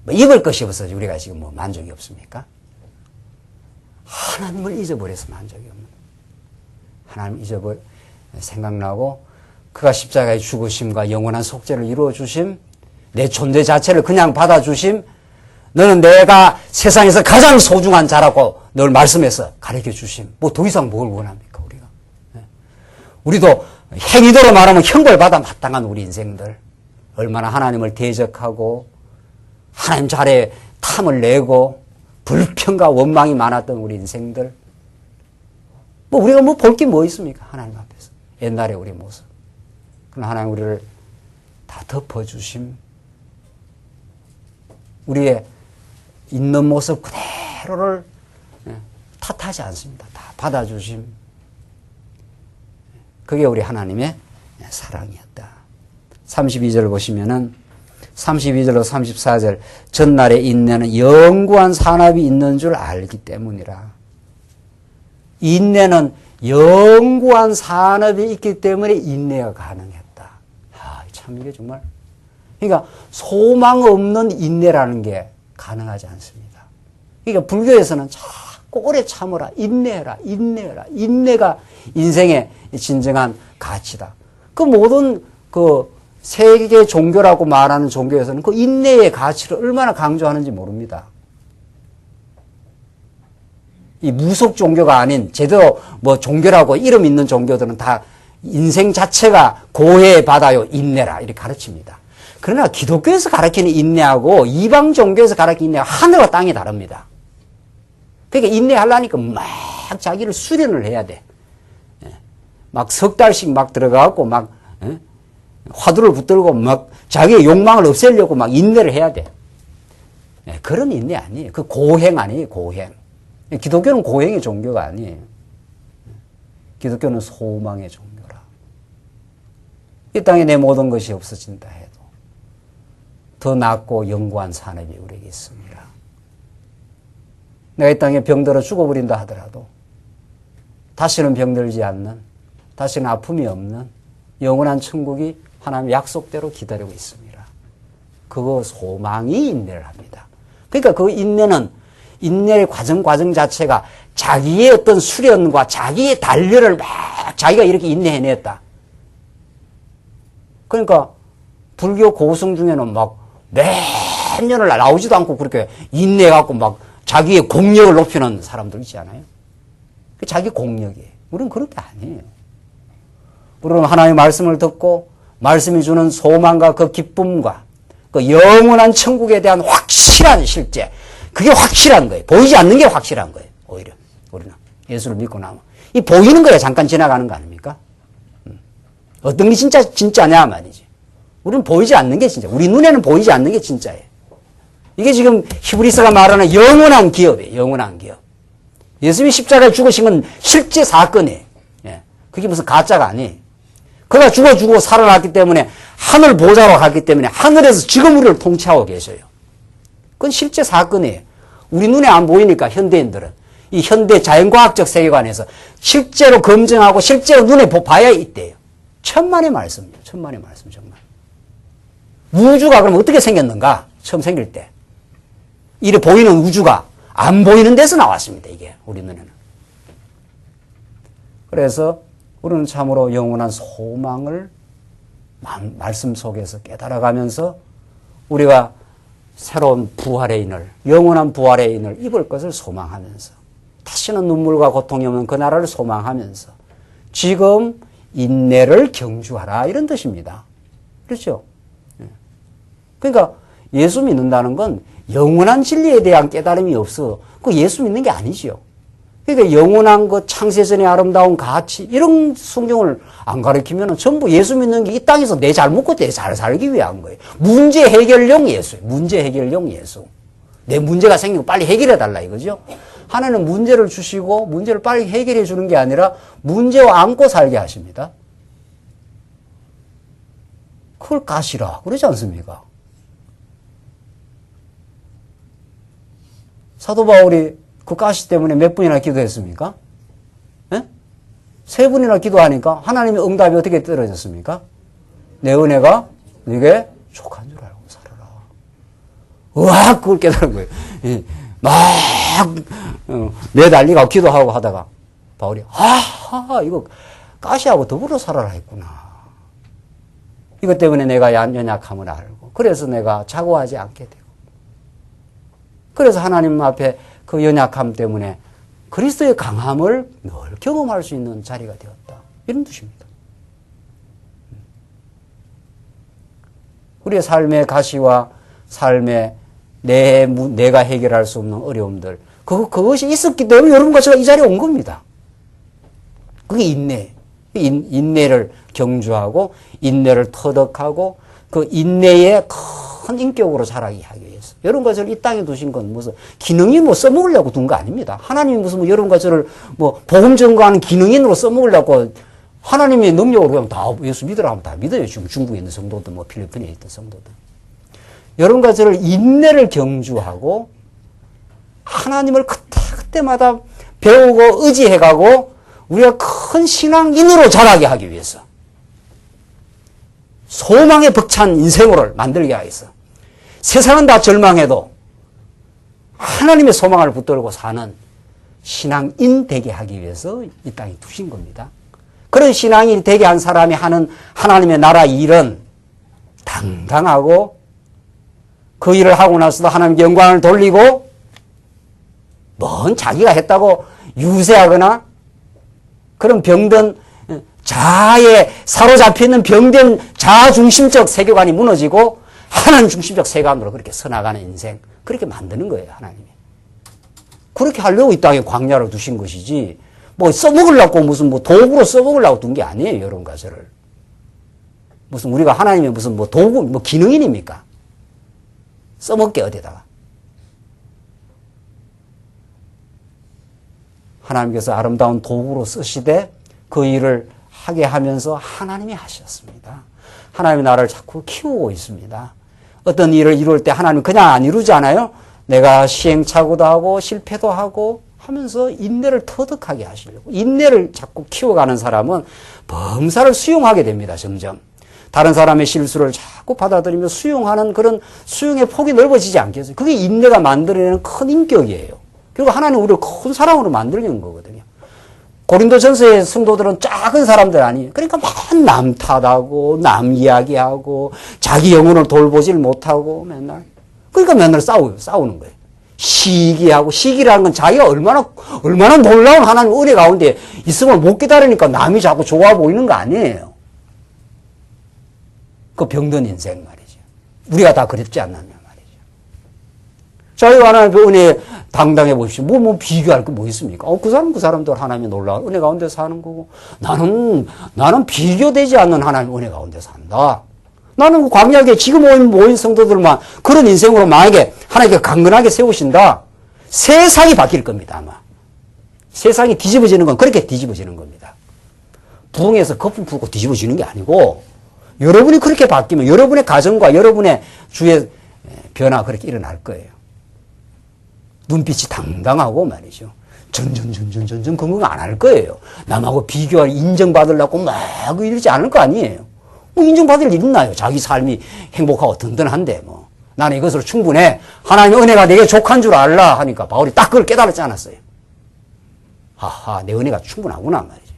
뭐 입을 것이 없어서 우리가 지금 뭐 만족이 없습니까? 하나님을 잊어버려서 만족이 없는. 하나님 생각나고 그가 십자가의 죽으심과 영원한 속죄를 이루어 주심, 내 존재 자체를 그냥 받아주심, 너는 내가 세상에서 가장 소중한 자라고 늘 말씀해서 가르쳐 주심. 뭐 더 이상 뭘 원합니까, 우리가? 우리도 행위대로 말하면 형벌받아 마땅한 우리 인생들. 얼마나 하나님을 대적하고 하나님 잘에 탐을 내고 불평과 원망이 많았던 우리 인생들. 뭐 우리가 뭐 볼 게 뭐 있습니까? 하나님 앞에서. 옛날에 우리 모습. 그러나 하나님 우리를 다 덮어주심. 우리의 있는 모습 그대로를 탓하지 않습니다. 다 받아주심. 그게 우리 하나님의 사랑이었다. 32절 보시면은 32절로 34절 전날의 인내는 영구한 산업이 있는 줄 알기 때문이라. 인내는 영구한 산업이 있기 때문에 인내가 가능했다. 참 이게 정말. 그러니까 소망 없는 인내라는 게 가능하지 않습니다. 그러니까 불교에서는 자꾸 오래 참으라, 인내해라, 인내해라. 인내가 인생의 진정한 가치다. 그 모든 세계 종교라고 말하는 종교에서는 그 인내의 가치를 얼마나 강조하는지 모릅니다. 이 무속 종교가 아닌 제대로 뭐 종교라고 이름 있는 종교들은 다 인생 자체가 고해받아요. 인내라. 이렇게 가르칩니다. 그러나 기독교에서 가르치는 인내하고 이방 종교에서 가르치는 인내하고 하늘과 땅이 다릅니다. 그러니까 인내하려니까 막 자기를 수련을 해야 돼. 막 석 달씩 막 들어가고 막 화두를 붙들고 막 자기의 욕망을 없애려고 막 인내를 해야 돼. 그런 인내 아니에요. 그 고행 아니에요. 고행. 기독교는 고행의 종교가 아니에요. 기독교는 소망의 종교라. 이 땅에 내 모든 것이 없어진다 해도 더 낫고 영구한 산업이 우리에게 있습니다. 내가 이 땅에 병들어 죽어버린다 하더라도 다시는 병들지 않는, 다시는 아픔이 없는 영원한 천국이 하나님의 약속대로 기다리고 있습니다. 그거 소망이 인내를 합니다. 그러니까 그 인내의 과정 자체가 자기의 어떤 수련과 자기의 단련을 막 자기가 이렇게 인내해냈다. 그러니까 불교 고승 중에는 막 몇 년을 나오지도 않고 그렇게 인내해갖고 막 자기의 공력을 높이는 사람들 있지 않아요? 자기 공력이에요. 우리는 그런 게 아니에요. 우리는 하나님의 말씀을 듣고 말씀이 주는 소망과 그 기쁨과 그 영원한 천국에 대한 확실한 실제, 그게 확실한 거예요. 보이지 않는 게 확실한 거예요. 오히려 우리는 예수를 믿고 나면 이 보이는 거에 잠깐 지나가는 거 아닙니까? 어떤 게 진짜냐 말이지. 우리는 보이지 않는 게 진짜. 우리 눈에는 보이지 않는 게 진짜예요. 이게 지금 히브리서가 말하는 영원한 기업이에요. 영원한 기업. 예수님이 십자가에 죽으신 건 실제 사건이에요. 그게 무슨 가짜가 아니에요. 그가 죽고 살아났기 때문에 하늘 보좌로 갔기 때문에 하늘에서 지금 우리를 통치하고 계셔요. 그건 실제 사건이에요. 우리 눈에 안 보이니까 현대인들은 이 현대 자연과학적 세계관에서 실제로 검증하고 실제로 눈에 봐야 있대요. 천만의 말씀이에요. 천만의 말씀 정말. 우주가 그럼 어떻게 생겼는가? 처음 생길 때. 이래 보이는 우주가 안 보이는 데서 나왔습니다. 이게 우리 눈에는. 그래서 우리는 참으로 영원한 소망을 말씀 속에서 깨달아가면서 우리가 새로운 부활의 인을, 영원한 부활의 인을 입을 것을 소망하면서 다시는 눈물과 고통이 없는 그 나라를 소망하면서 지금 인내를 경주하라 이런 뜻입니다. 그렇죠? 그러니까 예수 믿는다는 건 영원한 진리에 대한 깨달음이 없어. 그 예수 믿는 게 아니지요. 그러니까 영원한 그 창세전의 아름다운 가치 이런 성경을 안 가르치면 전부 예수 믿는 게 이 땅에서 내 잘 먹고 내 잘 살기 위한 거예요. 문제 해결용 예수예요. 문제 해결용 예수. 내 문제가 생기고 빨리 해결해 달라 이거죠. 하나님은 문제를 주시고 문제를 빨리 해결해 주는 게 아니라 문제와 안고 살게 하십니다. 그걸 가시라 그러지 않습니까? 사도 바울이 그 가시 때문에 몇 분이나 기도했습니까? 네? 3분이나 기도하니까 하나님의 응답이 어떻게 떨어졌습니까? 내 은혜가 네게 족한 줄 알고 살아라. 으악 그걸 깨달은 거예요. 막 내달리가 기도하고 하다가 바울이 아하 이거 가시하고 더불어 살아라 했구나. 이것 때문에 내가 연약함을 알고 그래서 내가 자고하지 않게 되고 그래서 하나님 앞에 그 연약함 때문에 그리스도의 강함을 늘 경험할 수 있는 자리가 되었다. 이런 뜻입니다. 우리의 삶의 가시와 삶의 내가 해결할 수 없는 어려움들 그것이 있었기 때문에 여러분과 제가 이 자리에 온 겁니다. 그게 인내. 인내를 경주하고 인내를 터득하고 그 인내의 큰 인격으로 자라게 하기 위해서 여러분과 저를 이 땅에 두신 건 무슨 기능이 뭐 써먹으려고 둔 거 아닙니다. 하나님이 무슨 뭐 여러분과 저를 뭐 복음 전가하는 기능인으로 써먹으려고 하나님의 능력으로 그냥 다 예수 믿으라 하면 다 믿어요. 지금 중국에 있는 성도들 뭐 필리핀에 있던 성도들 여러분과 저를 인내를 경주하고 하나님을 그때마다 배우고 의지해가고 우리가 큰 신앙인으로 자라게 하기 위해서 소망에 벅찬 인생으로 만들게 하겠어. 세상은 다 절망해도 하나님의 소망을 붙들고 사는 신앙인 되게 하기 위해서 이 땅에 두신 겁니다. 그런 신앙인 되게 한 사람이 하는 하나님의 나라 일은 당당하고 그 일을 하고 나서도 하나님께 영광을 돌리고 뭔 자기가 했다고 유세하거나 그런 병든 자아에 사로잡히는 병든 자아중심적 세계관이 무너지고 하나님 중심적 세계관으로 그렇게 서나가는 인생 그렇게 만드는 거예요. 하나님이. 그렇게 하려고 이 땅에 광야로 두신 것이지 뭐 써먹으려고 무슨 뭐 도구로 써먹으려고 둔 게 아니에요. 여러분과 저를. 무슨 우리가 하나님의 무슨 뭐 도구 뭐 기능인입니까? 써먹게 어디다가. 하나님께서 아름다운 도구로 쓰시되 그 일을 하게 하면서 하나님이 하셨습니다. 하나님의 나라를 자꾸 키우고 있습니다. 어떤 일을 이룰 때 하나님 그냥 안 이루지 않아요? 내가 시행착오도 하고 실패도 하고 하면서 인내를 터득하게 하시려고. 인내를 자꾸 키워가는 사람은 범사를 수용하게 됩니다. 점점. 다른 사람의 실수를 자꾸 받아들이며 수용하는 그런 수용의 폭이 넓어지지 않겠어요? 그게 인내가 만들어내는 큰 인격이에요. 그리고 하나님 우리를 큰 사랑으로 만들려는 거거든요. 고린도전서의 성도들은 작은 사람들 아니에요. 그러니까 남 탓하고 남 이야기하고 자기 영혼을 돌보질 못하고 맨날 그러니까 맨날 싸우는 거예요. 시기라는 건 자기가 얼마나 놀라운 하나님 은혜 가운데 있음을 못 깨달으니까 남이 자꾸 좋아 보이는 거 아니에요. 그 병든 인생 말이죠. 우리가 다 그랬지 않느냐 말이죠. 저희가 하나님의 은혜에 당당해 보십시오. 뭐 비교할 거 뭐 있습니까? 그 사람도 하나님의 놀라운 은혜 가운데 사는 거고 나는 비교되지 않는 하나님의 은혜 가운데 산다. 나는 광야에 지금 모인 성도들만 그런 인생으로 만약에 하나님께 강건하게 세우신다. 세상이 바뀔 겁니다, 아마. 세상이 뒤집어지는 건 그렇게 뒤집어지는 겁니다. 부흥에서 거품 풀고 뒤집어지는 게 아니고 여러분이 그렇게 바뀌면 여러분의 가정과 여러분의 주의 변화가 그렇게 일어날 거예요. 눈빛이 당당하고 말이죠. 전전 그런 거 안 할 거예요. 남하고 비교할 인정받으려고 막 이러지 않을 거 아니에요. 뭐 인정받을 일 있나요? 자기 삶이 행복하고 든든한데 뭐. 나는 이것으로 충분해. 하나님의 은혜가 내게 족한 줄 알라 하니까 바울이 딱 그걸 깨달았지 않았어요. 하하, 내 은혜가 충분하구나 말이죠.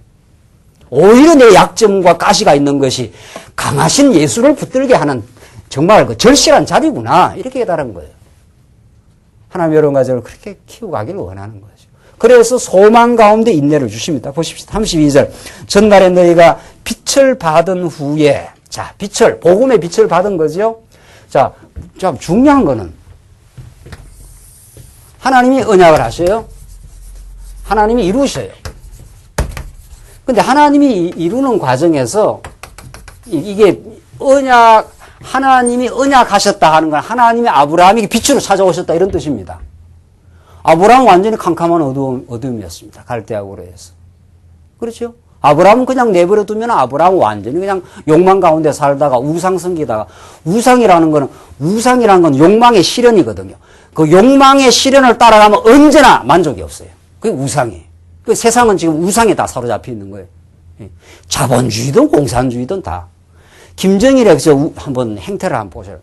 오히려 내 약점과 가시가 있는 것이 강하신 예수를 붙들게 하는 정말 그 절실한 자리구나. 이렇게 깨달은 거예요. 하나님 여러분 가족을 그렇게 키워가기를 원하는 거죠. 그래서 소망 가운데 인내를 주십니다. 보십시오. 32절. 전날에 너희가 빛을 받은 후에, 자, 복음의 빛을 받은 거죠. 자, 중요한 거는 하나님이 언약을 하셔요. 하나님이 이루셔요. 근데 하나님이 이루는 과정에서 이게 하나님이 언약하셨다 하는 건 하나님이 아브라함에게 빛으로 찾아오셨다 이런 뜻입니다. 아브라함은 완전히 캄캄한 어둠이었습니다. 갈대아우로 해서. 그렇죠? 아브라함은 그냥 내버려 두면 아브라함은 완전히 그냥 욕망 가운데 살다가 우상 섬기다가 우상이라는 건 욕망의 실현이거든요. 그 욕망의 실현을 따라가면 언제나 만족이 없어요. 그게 우상이에요. 그 세상은 지금 우상에 다 사로잡혀 있는 거예요. 자본주의든 공산주의든 다. 김정일의 한번 행태를 한번 보셔요.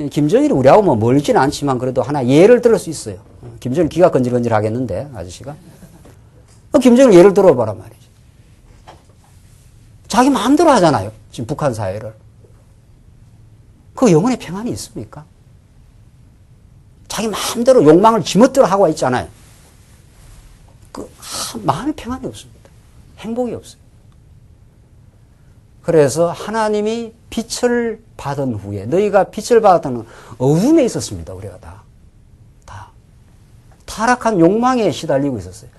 김정일이 우리하고 뭐 멀지는 않지만 그래도 하나 예를 들을 수 있어요. 김정일 귀가 건질건질 하겠는데, 아저씨가. 김정일 예를 들어봐라 말이죠. 자기 마음대로 하잖아요. 지금 북한 사회를. 그 영혼의 평안이 있습니까? 자기 마음대로 욕망을 지멋대로 하고 있잖아요. 마음의 평안이 없습니다. 행복이 없어요. 그래서 하나님이 빛을 받은 후에, 너희가 빛을 받았다는 어둠에 있었습니다. 우리가 다. 타락한 욕망에 시달리고 있었어요.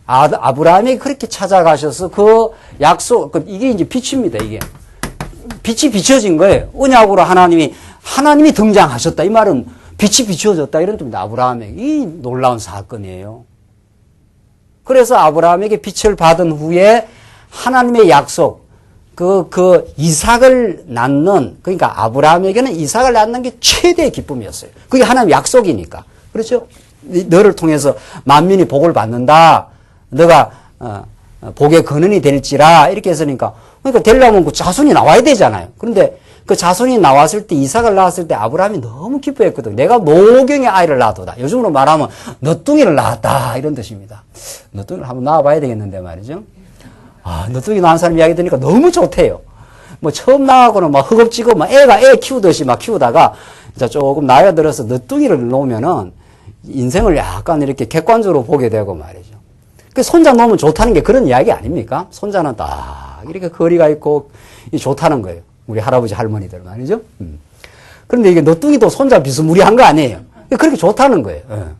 아브라함이 그렇게 찾아가셔서 그 약속, 이게 이제 빛입니다, 이게. 빛이 비춰진 거예요. 언약으로 하나님이 등장하셨다. 이 말은 빛이 비춰졌다. 이런 뜻입니다. 아브라함에게. 이 놀라운 사건이에요. 그래서 아브라함에게 빛을 받은 후에 하나님의 약속, 이삭을 낳는, 그러니까 아브라함에게는 이삭을 낳는 게 최대의 기쁨이었어요. 그게 하나님의 약속이니까. 그렇죠? 너를 통해서 만민이 복을 받는다. 너가, 복의 근원이 될지라. 이렇게 했으니까. 그러니까 되려면 그 자손이 나와야 되잖아요. 그런데 그 자손이 나왔을 때, 이삭을 낳았을 때 아브라함이 너무 기뻐했거든. 내가 노경의 아이를 낳았도다. 요즘으로 말하면 너뚱이를 낳았다. 이런 뜻입니다. 너뚱이를 한번 낳아봐야 되겠는데 말이죠. 너뚱이 낳은 사람 이야기 들으니까 너무 좋대요. 뭐 처음 나가고는 막 허겁지겁 막 애 키우듯이 막 키우다가 이제 조금 나이가 들어서 너뚱이를 놓으면은 인생을 약간 이렇게 객관적으로 보게 되고 말이죠. 그 손자 놓으면 좋다는 게 그런 이야기 아닙니까? 손자는 딱 이렇게 거리가 있고 좋다는 거예요. 우리 할아버지 할머니들 말이죠. 그런데 이게 너뚱이도 손자 비스무리한 거 아니에요. 그렇게 좋다는 거예요.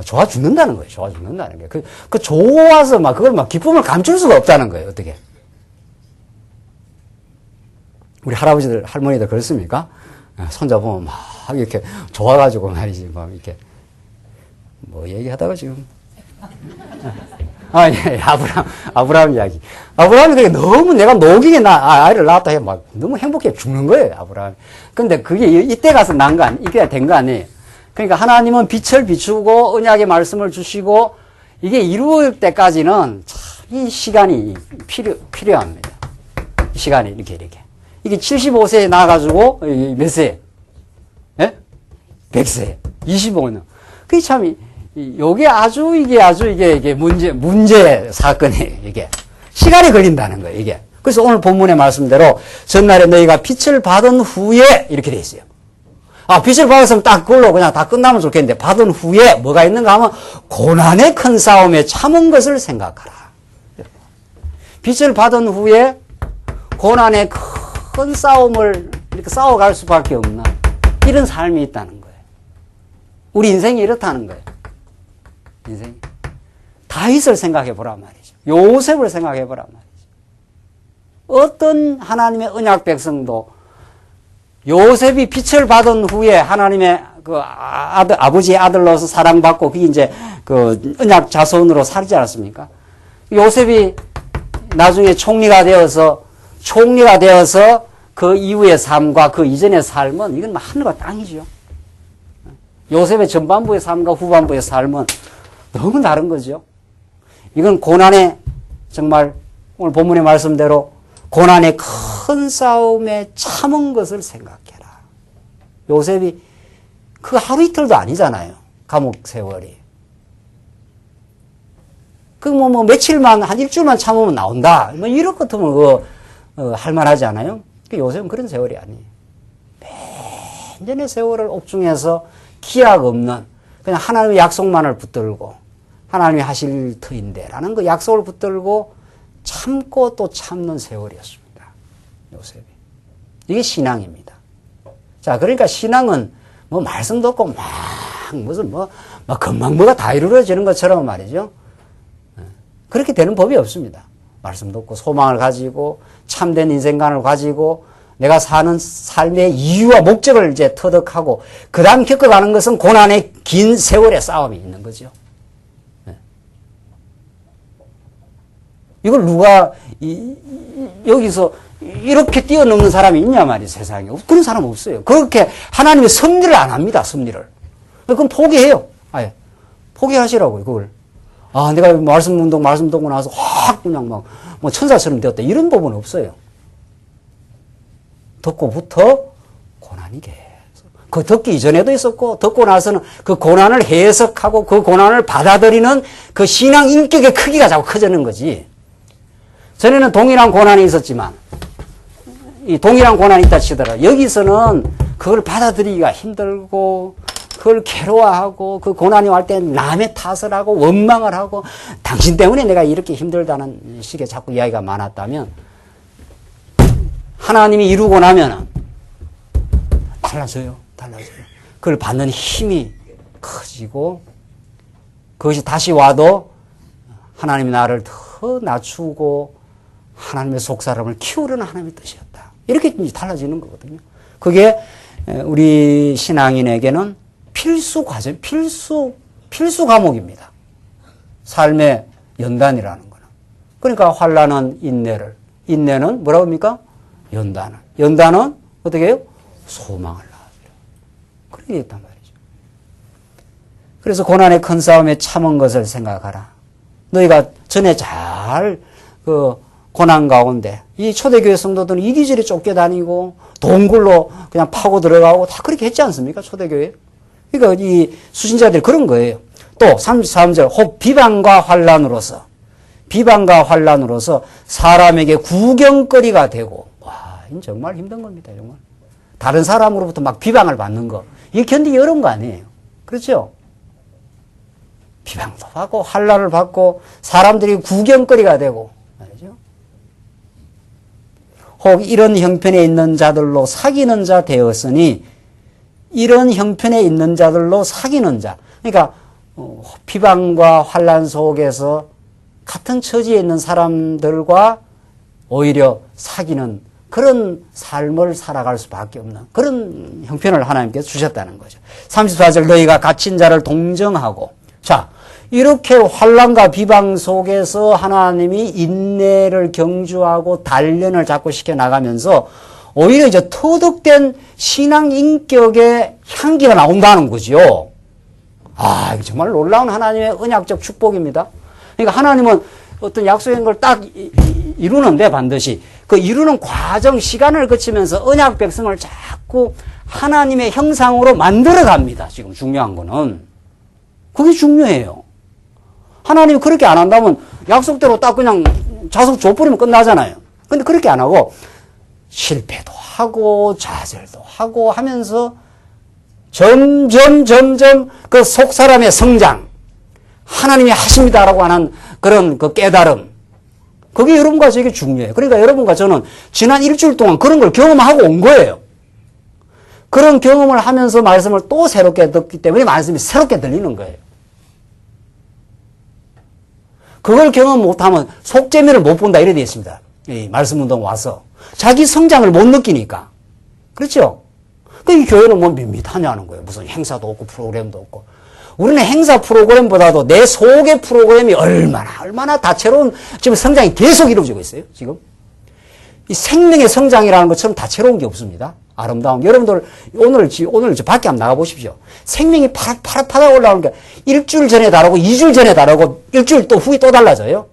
좋아 죽는다는 거예요. 좋아 죽는다는 게. 좋아서 막 그걸 막 기쁨을 감출 수가 없다는 거예요. 어떻게. 우리 할아버지들, 할머니들 그렇습니까? 손자 보면 막 이렇게 좋아가지고 말이지. 막 이렇게. 뭐 얘기하다가 지금. 예, 아브라함 이야기. 아브라함이 그게 너무 내가 노경에 아이를 낳았다 해. 막 너무 행복해 죽는 거예요. 아브라함이. 근데 그게 이때 가서 난 거 이게 된 거 아니에요. 그러니까 하나님은 빛을 비추고 언약의 말씀을 주시고 이게 이루어질 때까지는 참 이 시간이 필요합니다. 이 시간이 이렇게. 이게 75세에 나가지고 몇 세? 예? 100세. 25년. 그게 참 이게 문제 사건이에요. 이게. 시간이 걸린다는 거예요. 이게. 그래서 오늘 본문의 말씀대로 전날에 너희가 빛을 받은 후에 이렇게 돼 있어요. 빛을 받았으면 딱 그걸로 그냥 다 끝나면 좋겠는데, 받은 후에 뭐가 있는가 하면, 고난의 큰 싸움에 참은 것을 생각하라. 빛을 받은 후에, 고난의 큰 싸움을 이렇게 싸워갈 수밖에 없는, 이런 삶이 있다는 거예요. 우리 인생이 이렇다는 거예요. 인생이. 다윗을 생각해 보란 말이죠. 요셉을 생각해 보란 말이죠. 어떤 하나님의 언약 백성도 요셉이 빛을 받은 후에 하나님의 아버지의 아들로서 사랑받고 그게 이제 언약 자손으로 살지 않았습니까? 요셉이 나중에 총리가 되어서 그 이후의 삶과 그 이전의 삶은 이건 하늘과 땅이죠. 요셉의 전반부의 삶과 후반부의 삶은 너무 다른 거죠. 이건 고난의 정말 오늘 본문의 말씀대로 고난의 큰 싸움에 참은 것을 생각해라. 요셉이 그 하루 이틀도 아니잖아요. 감옥 세월이. 며칠만, 한 일주일만 참으면 나온다. 이런 것 같으면 할만하지 않아요? 요셉은 그런 세월이 아니에요. 몇 년의 세월을 옥중에서 기약 없는 그냥 하나님의 약속만을 붙들고 하나님이 하실 터인데 라는 그 약속을 붙들고 참고 또 참는 세월이었습니다. 요셉이. 이게 신앙입니다. 자, 그러니까 신앙은 말씀 듣고 금방 뭐가 다 이루어지는 것처럼 말이죠. 그렇게 되는 법이 없습니다. 말씀 듣고 소망을 가지고 참된 인생관을 가지고 내가 사는 삶의 이유와 목적을 이제 터득하고 그 다음 겪어가는 것은 고난의 긴 세월의 싸움이 있는 거죠. 이걸 누가 여기서 이렇게 뛰어넘는 사람이 있냐 말이에요. 세상에. 그런 사람 없어요. 그렇게 하나님의 섭리를 안 합니다. 섭리를. 그럼 포기해요. 아예. 포기하시라고요. 그걸. 내가 말씀 듣고 나서 확 그냥 천사처럼 되었다. 이런 법은 없어요. 듣고부터 고난이 계속. 그 듣기 이전에도 있었고, 듣고 나서는 그 고난을 해석하고 그 고난을 받아들이는 그 신앙 인격의 크기가 자꾸 커지는 거지. 전에는 동일한 고난이 있었지만, 이 동일한 고난이 있다 치더라. 여기서는 그걸 받아들이기가 힘들고, 그걸 괴로워하고, 그 고난이 올 때 남의 탓을 하고, 원망을 하고, 당신 때문에 내가 이렇게 힘들다는 식의 자꾸 이야기가 많았다면, 하나님이 이루고 나면은, 달라져요. 그걸 받는 힘이 커지고, 그것이 다시 와도, 하나님이 나를 더 낮추고, 하나님의 속사람을 키우려는 하나님의 뜻이었다. 이렇게 달라지는 거거든요. 그게 우리 신앙인에게는 필수 과정, 필수 과목입니다. 삶의 연단이라는 거는. 그러니까 환난은 인내를, 인내는 뭐라고 합니까? 연단은 어떻게 해요? 소망을 낳으리라. 그렇게 했단 말이죠. 그래서 고난의 큰 싸움에 참은 것을 생각하라. 너희가 전에 잘 고난 가운데 이 초대교회 성도들은 이리저리 쫓겨다니고 동굴로 그냥 파고 들어가고 다 그렇게 했지 않습니까? 초대교회. 그러니까 이 수신자들이 그런 거예요. 또 33절 혹 비방과 환난으로서 사람에게 구경거리가 되고, 와, 이건 정말 힘든 겁니다. 정말. 다른 사람으로부터 막 비방을 받는 거, 이게 견디기 어려운 거 아니에요. 그렇죠? 비방도 받고 환난을 받고 사람들이 구경거리가 되고 말이죠. 혹 이런 형편에 있는 자들로 사귀는 자 되었으니, 이런 형편에 있는 자들로 사귀는 자. 그러니까 비방과 환난 속에서 같은 처지에 있는 사람들과 오히려 사귀는 그런 삶을 살아갈 수밖에 없는 그런 형편을 하나님께서 주셨다는 거죠. 34절 너희가 갇힌 자를 동정하고. 자, 이렇게 환난과 비방 속에서 하나님이 인내를 경주하고 단련을 자꾸 시켜나가면서 오히려 이제 터득된 신앙 인격의 향기가 나온다는 거죠. 아, 이거 정말 놀라운 하나님의 언약적 축복입니다. 그러니까 하나님은 어떤 약속한 걸 딱 이루는데 반드시 그 이루는 과정, 시간을 거치면서 언약 백성을 자꾸 하나님의 형상으로 만들어 갑니다. 지금 중요한 거는. 그게 중요해요. 하나님이 그렇게 안 한다면 약속대로 딱 그냥 자석 줘버리면 끝나잖아요. 근데 그렇게 안 하고 실패도 하고 좌절도 하고 하면서 점점 그 속사람의 성장, 하나님이 하십니다라고 하는 그런 그 깨달음, 그게 여러분과 저에게 중요해요. 그러니까 여러분과 저는 지난 일주일 동안 그런 걸 경험하고 온 거예요. 그런 경험을 하면서 말씀을 또 새롭게 듣기 때문에 말씀이 새롭게 들리는 거예요. 그걸 경험 못하면 속재미를 못 본다 이래 되어 있습니다. 이 말씀 운동 와서. 자기 성장을 못 느끼니까. 그렇죠? 이 교회는 뭐 밋밋하냐는 거예요. 무슨 행사도 없고 프로그램도 없고. 우리는 행사 프로그램보다도 내 속의 프로그램이 얼마나 다채로운 지금 성장이 계속 이루어지고 있어요. 지금. 이 생명의 성장이라는 것처럼 다채로운 게 없습니다. 아름다운. 여러분들 오늘 밖에 한번 나가 보십시오. 생명이 파릇파릇 올라오는 게 일주일 전에 다르고 2주일 전에 다르고 일주일 또 후에 또 달라져요.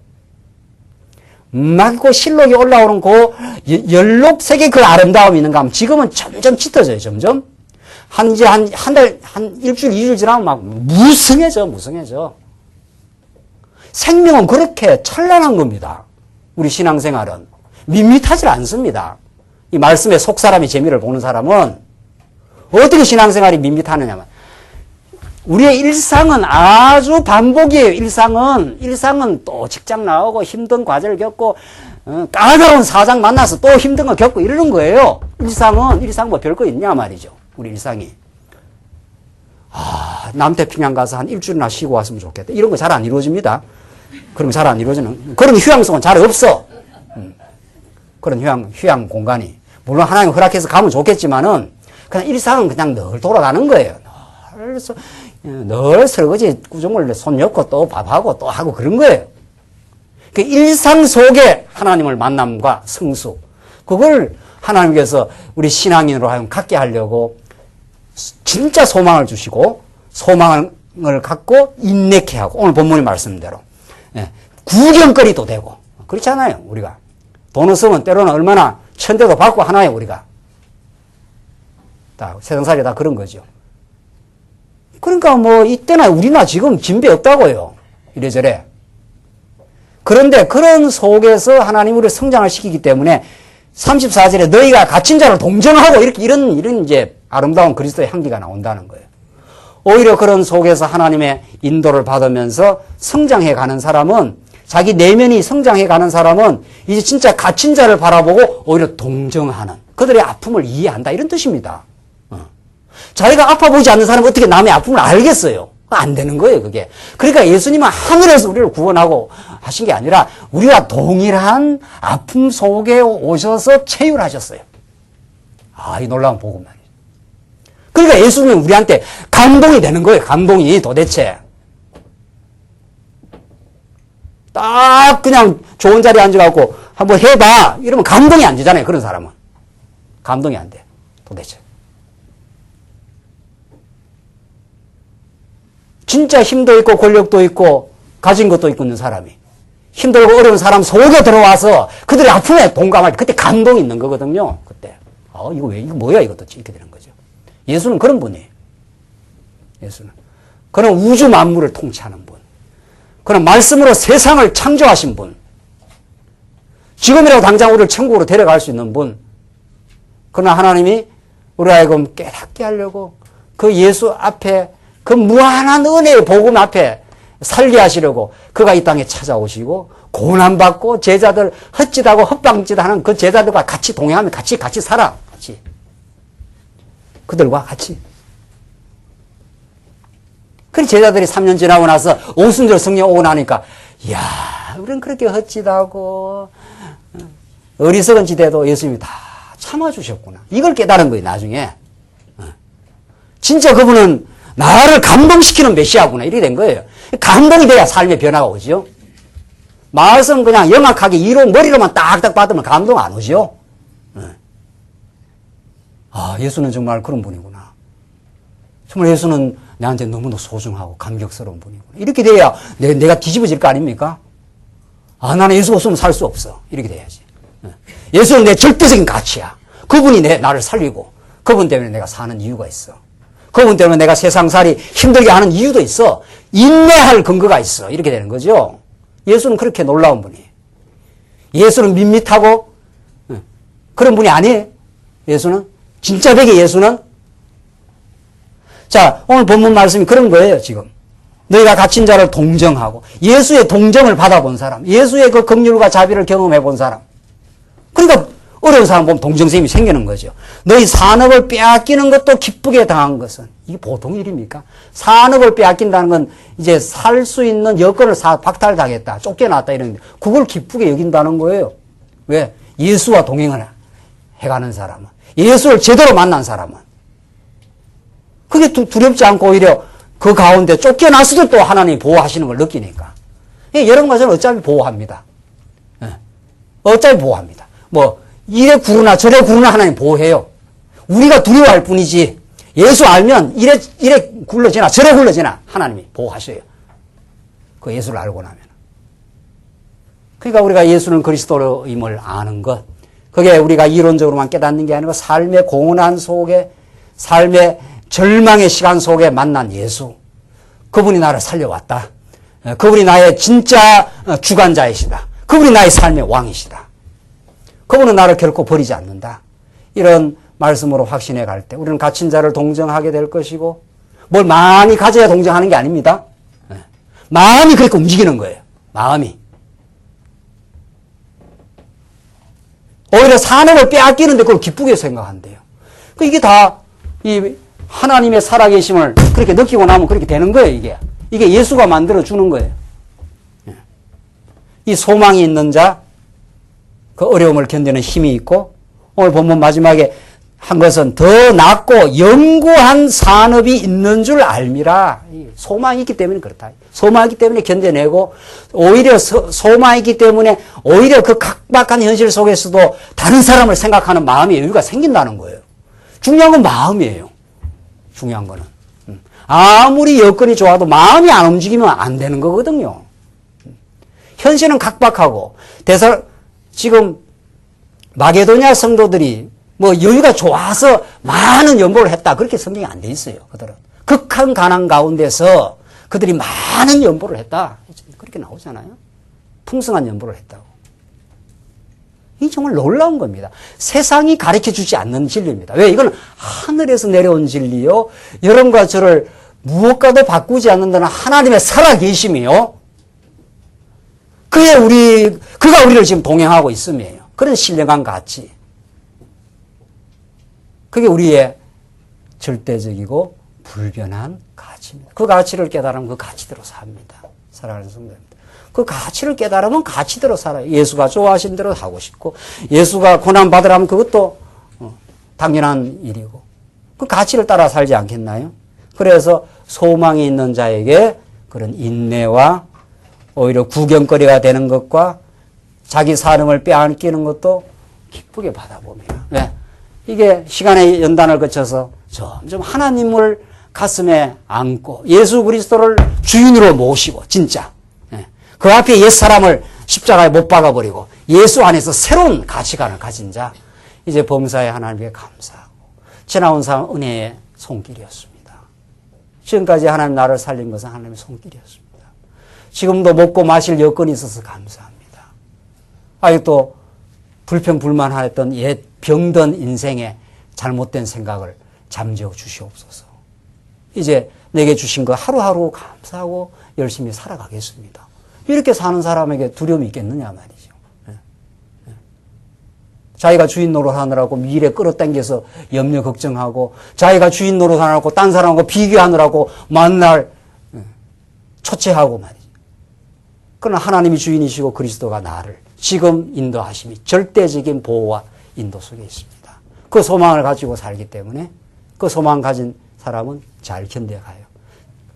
맑고 실록이 올라오는 그 연록색의 그 아름다움이 있는가 하면 지금은 점점 짙어져요. 점점. 한 달, 일주일, 2주일 지나면 막 무성해져. 생명은 그렇게 찬란한 겁니다. 우리 신앙생활은. 밋밋하지 않습니다. 이 말씀의 속사람의 재미를 보는 사람은 어떻게 신앙생활이 밋밋하느냐면 우리의 일상은 아주 반복이에요. 일상은 또 직장 나오고 힘든 과제를 겪고 까다로운 사장 만나서 또 힘든 거 겪고 이러는 거예요. 일상 뭐 별거 있냐 말이죠. 우리 일상이. 남태평양 가서 한 일주일이나 쉬고 왔으면 좋겠다. 이런 거 잘 안 이루어집니다. 그런 거 잘 안 이루어지는. 그런 휴양성은 잘 없어. 그런 휴양 공간이. 물론 하나님 허락해서 가면 좋겠지만은 그냥 일상은 그냥 늘 돌아가는 거예요. 늘 설거지 구조물 손 엮고 또 밥하고 또 하고 그런 거예요. 그 일상 속에 하나님을 만남과 성수, 그걸 하나님께서 우리 신앙인으로 하여금 갖게 하려고 진짜 소망을 주시고 소망을 갖고 인내케 하고 오늘 본문의 말씀대로 구경거리도 되고 그렇잖아요. 우리가 돈 없으면 때로는 얼마나 천대도 받고 하나요. 우리가 세상살이 다 그런 거죠. 그러니까 뭐 이때나 우리나 지금 진배 없다고요. 이래저래. 그런데 그런 속에서 하나님 우리를 성장을 시키기 때문에 34절에 너희가 갇힌 자를 동정하고 이런 이제 아름다운 그리스도의 향기가 나온다는 거예요. 오히려 그런 속에서 하나님의 인도를 받으면서 성장해 가는 사람은, 자기 내면이 성장해 가는 사람은 이제 진짜 갇힌 자를 바라보고 오히려 동정하는, 그들의 아픔을 이해한다, 이런 뜻입니다. 자기가 아파 보이지 않는 사람은 어떻게 남의 아픔을 알겠어요? 안 되는 거예요, 그게. 그러니까 예수님은 하늘에서 우리를 구원하고 하신 게 아니라 우리가 동일한 아픔 속에 오셔서 체휼하셨어요. 이 놀라운 복음 말이에요. 그러니까 예수님은 우리한테 감동이 되는 거예요, 감동이 도대체. 딱 그냥 좋은 자리에 앉아갖고 한번 해봐, 이러면 감동이 안 되잖아요, 그런 사람은. 감동이 안 돼, 도대체. 진짜 힘도 있고 권력도 있고 가진 것도 있고 있는 사람이 힘들고 어려운 사람 속에 들어와서 그들의 아픔에 동감할 때 그때 감동이 있는 거거든요. 그때 이거 뭐야 이것도 이렇게 되는 거죠. 예수는 그런 분이에요. 예수는 그는 우주 만물을 통치하는 분, 그는 말씀으로 세상을 창조하신 분, 지금이라도 당장 우리를 천국으로 데려갈 수 있는 분. 그러나 하나님이 우리 하여금 깨닫게 하려고 그 예수 앞에, 그 무한한 은혜의 복음 앞에 살게 하시려고 그가 이 땅에 찾아오시고 고난받고 제자들 헛짓하고 헛방짓하는 그 제자들과 같이 동행하면 같이 살아. 같이. 그들과 같이. 그 제자들이 3년 지나고 나서 오순절 성령 오고 나니까, 이야, 우리는 그렇게 헛짓하고 어리석은 지대도 예수님이 다 참아주셨구나. 이걸 깨달은 거예요, 나중에. 진짜 그분은 나를 감동시키는 메시아구나, 이렇게 된 거예요. 감동이 돼야 삶의 변화가 오죠. 말씀 그냥 영악하게 머리로만 딱딱 받으면 감동 안 오죠. 예수는 정말 그런 분이구나. 정말 예수는 나한테 너무나 소중하고 감격스러운 분이구나. 이렇게 돼야 내가 뒤집어질 거 아닙니까? 나는 예수 없으면 살 수 없어. 이렇게 돼야지. 예수는 내 절대적인 가치야. 그분이 나를 살리고, 그분 때문에 내가 사는 이유가 있어. 그분 때문에 내가 세상살이 힘들게 하는 이유도 있어. 인내할 근거가 있어. 이렇게 되는 거죠. 예수는 그렇게 놀라운 분이에요. 예수는 밋밋하고 그런 분이 아니에요. 예수는 진짜 되게 예수는. 자, 오늘 본문 말씀이 그런 거예요. 지금 너희가 갇힌 자를 동정하고, 예수의 동정을 받아본 사람, 예수의 그 긍휼과 자비를 경험해 본 사람. 그러니까 어려운 사람 보면 동정심이 생기는 거죠. 너희 산업을 빼앗기는 것도 기쁘게 당한 것은, 이게 보통 일입니까? 산업을 빼앗긴다는 건 이제 살 수 있는 여건을 박탈당했다, 쫓겨났다, 이런, 그걸 기쁘게 여긴다는 거예요. 왜? 예수와 동행을 해가는 사람은, 예수를 제대로 만난 사람은. 그게 두렵지 않고 오히려 그 가운데 쫓겨났어도 또 하나님이 보호하시는 걸 느끼니까. 여러분 가서는 어차피 보호합니다. 어차피 보호합니다. 이래 구르나 저래 구르나 하나님 보호해요. 우리가 두려워할 뿐이지, 예수 알면 이래 굴러지나 저래 굴러지나 하나님이 보호하셔요. 그 예수를 알고 나면. 그러니까 우리가 예수는 그리스도임을 아는 것, 그게 우리가 이론적으로만 깨닫는 게 아니고 삶의 고난 속에, 삶의 절망의 시간 속에 만난 예수, 그분이 나를 살려왔다. 그분이 나의 진짜 주관자이시다. 그분이 나의 삶의 왕이시다. 그분은 나를 결코 버리지 않는다. 이런 말씀으로 확신해 갈 때 우리는 갇힌 자를 동정하게 될 것이고, 뭘 많이 가져야 동정하는 게 아닙니다. 마음이 그렇게 움직이는 거예요. 마음이. 오히려 산업을 빼앗기는데 그걸 기쁘게 생각한대요. 이게 다 이 하나님의 살아계심을 그렇게 느끼고 나면 그렇게 되는 거예요. 이게 예수가 만들어주는 거예요. 이 소망이 있는 자, 그 어려움을 견디는 힘이 있고, 오늘 본문 마지막에 한 것은 더 낫고 영구한 산업이 있는 줄 알미라. 소망이 있기 때문에 그렇다. 소망이 있기 때문에 견뎌내고, 오히려 소망이 있기 때문에 오히려 그 각박한 현실 속에서도 다른 사람을 생각하는 마음의 여유가 생긴다는 거예요. 중요한 건 마음이에요. 중요한 거는. 아무리 여건이 좋아도 마음이 안 움직이면 안 되는 거거든요. 현실은 각박하고, 지금 마게도냐 성도들이 뭐 여유가 좋아서 많은 연보를 했다. 그렇게 성경이 안 돼 있어요. 그들은. 극한 가난 가운데서 그들이 많은 연보를 했다. 그렇게 나오잖아요. 풍성한 연보를 했다고. 이 정말 놀라운 겁니다. 세상이 가르쳐 주지 않는 진리입니다. 왜? 이건 하늘에서 내려온 진리요. 여러분과 저를 무엇과도 바꾸지 않는다는 하나님의 살아계심이요. 그가 우리를 지금 동행하고 있음이에요. 그런 신령한 가치. 그게 우리의 절대적이고 불변한 가치입니다. 그 가치를 깨달으면 그 가치대로 삽니다. 사랑하는 성도입니다. 그 가치를 깨달으면 가치대로 살아요. 예수가 좋아하신 대로 하고 싶고, 예수가 고난받으라면 그것도 당연한 일이고, 그 가치를 따라 살지 않겠나요? 그래서 소망이 있는 자에게 그런 인내와 오히려 구경거리가 되는 것과 자기 사명을 빼앗기는 것도 기쁘게 받아봅니다. 네. 이게 시간의 연단을 거쳐서 점점 하나님을 가슴에 안고 예수 그리스도를 주인으로 모시고 진짜 그 앞에 옛사람을 십자가에 못 박아버리고 예수 안에서 새로운 가치관을 가진 자, 이제 범사에 하나님께 감사하고 지나온 삶 은혜의 손길이었습니다. 지금까지 하나님 나를 살린 것은 하나님의 손길이었습니다. 지금도 먹고 마실 여건이 있어서 감사합니다. 아직도 불평불만하였던 옛 병든 인생의 잘못된 생각을 잠재워 주시옵소서. 이제 내게 주신 거 하루하루 감사하고 열심히 살아가겠습니다. 이렇게 사는 사람에게 두려움이 있겠느냐 말이죠. 자기가 주인 노릇하느라고 미래 끌어당겨서 염려 걱정하고, 자기가 주인 노릇하느라고 딴 사람하고 비교하느라고 만날 초췌하고 말이죠. 그러나 하나님이 주인이시고 그리스도가 나를 지금 인도하심이 절대적인 보호와 인도 속에 있습니다. 그 소망을 가지고 살기 때문에 그 소망 가진 사람은 잘 견뎌가요.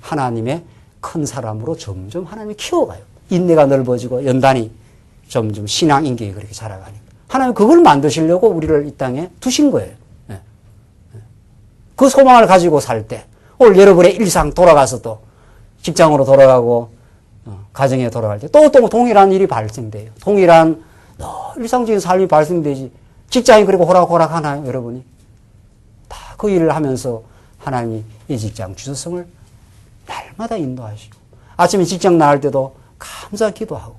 하나님의 큰 사람으로 점점 하나님이 키워가요. 인내가 넓어지고 연단이 점점 신앙 인격이 그렇게 자라가니까. 하나님 그걸 만드시려고 우리를 이 땅에 두신 거예요. 그 소망을 가지고 살 때 오늘 여러분의 일상 돌아가서도 직장으로 돌아가고 가정에 돌아갈 때 또 동일한 일이 발생돼요. 동일한 일상적인 삶이 발생되지. 직장이 그리고 호락호락 하나요, 여러분이? 다 그 일을 하면서 하나님이 이 직장 주소성을 날마다 인도하시고, 아침에 직장 나갈 때도 감사 기도하고,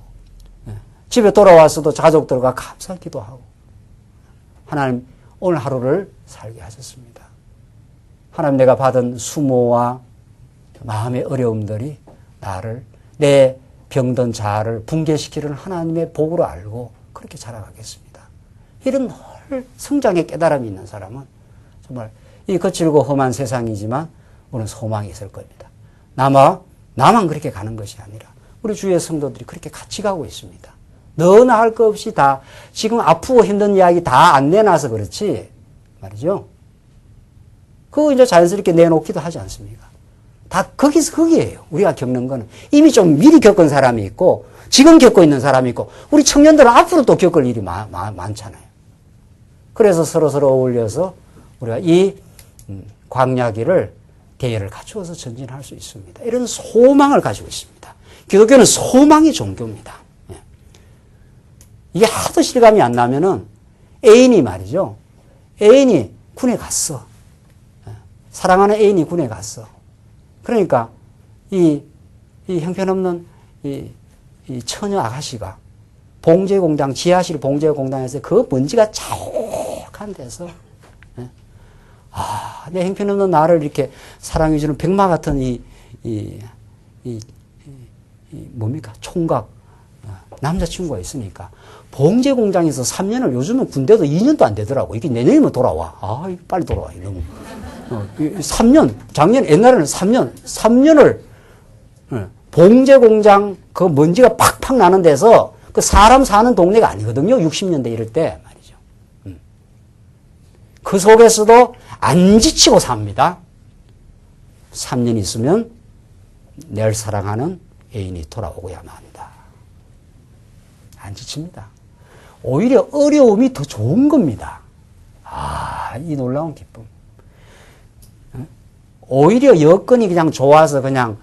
집에 돌아와서도 가족들과 감사 기도하고, 하나님 오늘 하루를 살게 하셨습니다. 하나님 내가 받은 수모와 마음의 어려움들이 나를, 내 병든 자아를 붕괴시키는 하나님의 복으로 알고 그렇게 자라가겠습니다. 이런 늘 성장의 깨달음이 있는 사람은 정말 이 거칠고 험한 세상이지만 우리는 소망이 있을 겁니다. 나만 그렇게 가는 것이 아니라 우리 주위의 성도들이 그렇게 같이 가고 있습니다. 너나 할 것 없이 다 지금 아프고 힘든 이야기 다 안 내놔서 그렇지 말이죠. 그거 이제 자연스럽게 내놓기도 하지 않습니까? 다 거기에요. 우리가 겪는 거는 이미 좀 미리 겪은 사람이 있고 지금 겪고 있는 사람이 있고 우리 청년들은 앞으로 또 겪을 일이 많잖아요. 그래서 서로서로 어울려서 우리가 이 광야길을 대열을 갖추어서 전진할 수 있습니다. 이런 소망을 가지고 있습니다. 기독교는 소망의 종교입니다. 이게 하도 실감이 안 나면은 애인이 말이죠. 애인이 군에 갔어. 사랑하는 애인이 군에 갔어. 그러니까 이 형편없는 이 처녀 아가씨가 봉제공장, 지하실 봉제공장에서 그 먼지가 자욱한 데서 내 형편없는 나를 이렇게 사랑해주는 백마 같은 뭡니까? 총각 남자친구가 있으니까 봉제공장에서 3년을, 요즘은 군대도 2년도 안 되더라고. 이게 내년이면 돌아와. 빨리 돌아와. 너무. 3년, 작년, 옛날에는 3년을 봉제공장 그 먼지가 팍팍 나는 데서 그 사람 사는 동네가 아니거든요. 60년대 이럴 때 말이죠. 그 속에서도 안 지치고 삽니다. 3년 있으면 내 사랑하는 애인이 돌아오고야만 합니다. 안 지칩니다. 오히려 어려움이 더 좋은 겁니다. 이 놀라운 기쁨. 오히려 여건이 그냥 좋아서 그냥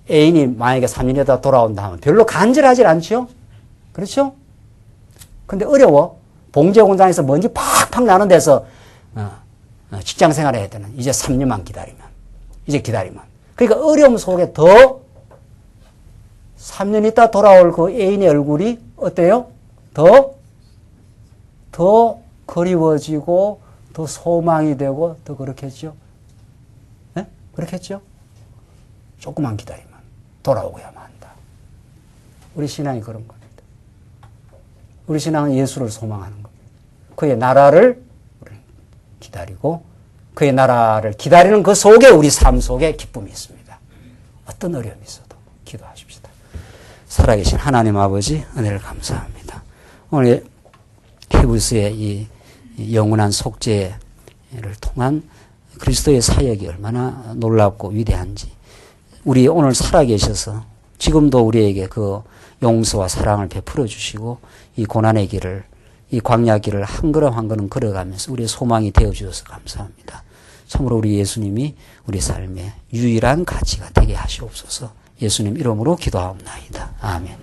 애인이 만약에 3년에다 돌아온다 하면 별로 간절하지 않죠? 그렇죠? 근데 어려워. 봉제 공장에서 먼지 팍팍 나는 데서 직장 생활을 해야 되는 이제 3년만 기다리면 그러니까 어려움 속에 더 3년 있다 돌아올 그 애인의 얼굴이 어때요? 더 그리워지고 더 소망이 되고 더 그렇겠죠? 네? 그렇겠죠? 조금만 기다리면 돌아오고야만 한다. 우리 신앙이 그런 겁니다. 우리 신앙은 예수를 소망하는 겁니다. 그의 나라를 기다리고 그의 나라를 기다리는 그 속에 우리 삶 속에 기쁨이 있습니다. 어떤 어려움이 있어도 기도하십시다. 살아계신 하나님 아버지 은혜를 감사합니다. 오늘 히브리서의 이 영원한 속죄를 통한 그리스도의 사역이 얼마나 놀랍고 위대한지 우리 오늘 살아계셔서 지금도 우리에게 그 용서와 사랑을 베풀어 주시고 이 고난의 길을 이 광야 길을 한 걸음 한 걸음 걸어가면서 우리의 소망이 되어 주셔서 감사합니다. 참으로 우리 예수님이 우리 삶의 유일한 가치가 되게 하시옵소서. 예수님 이름으로 기도하옵나이다. 아멘.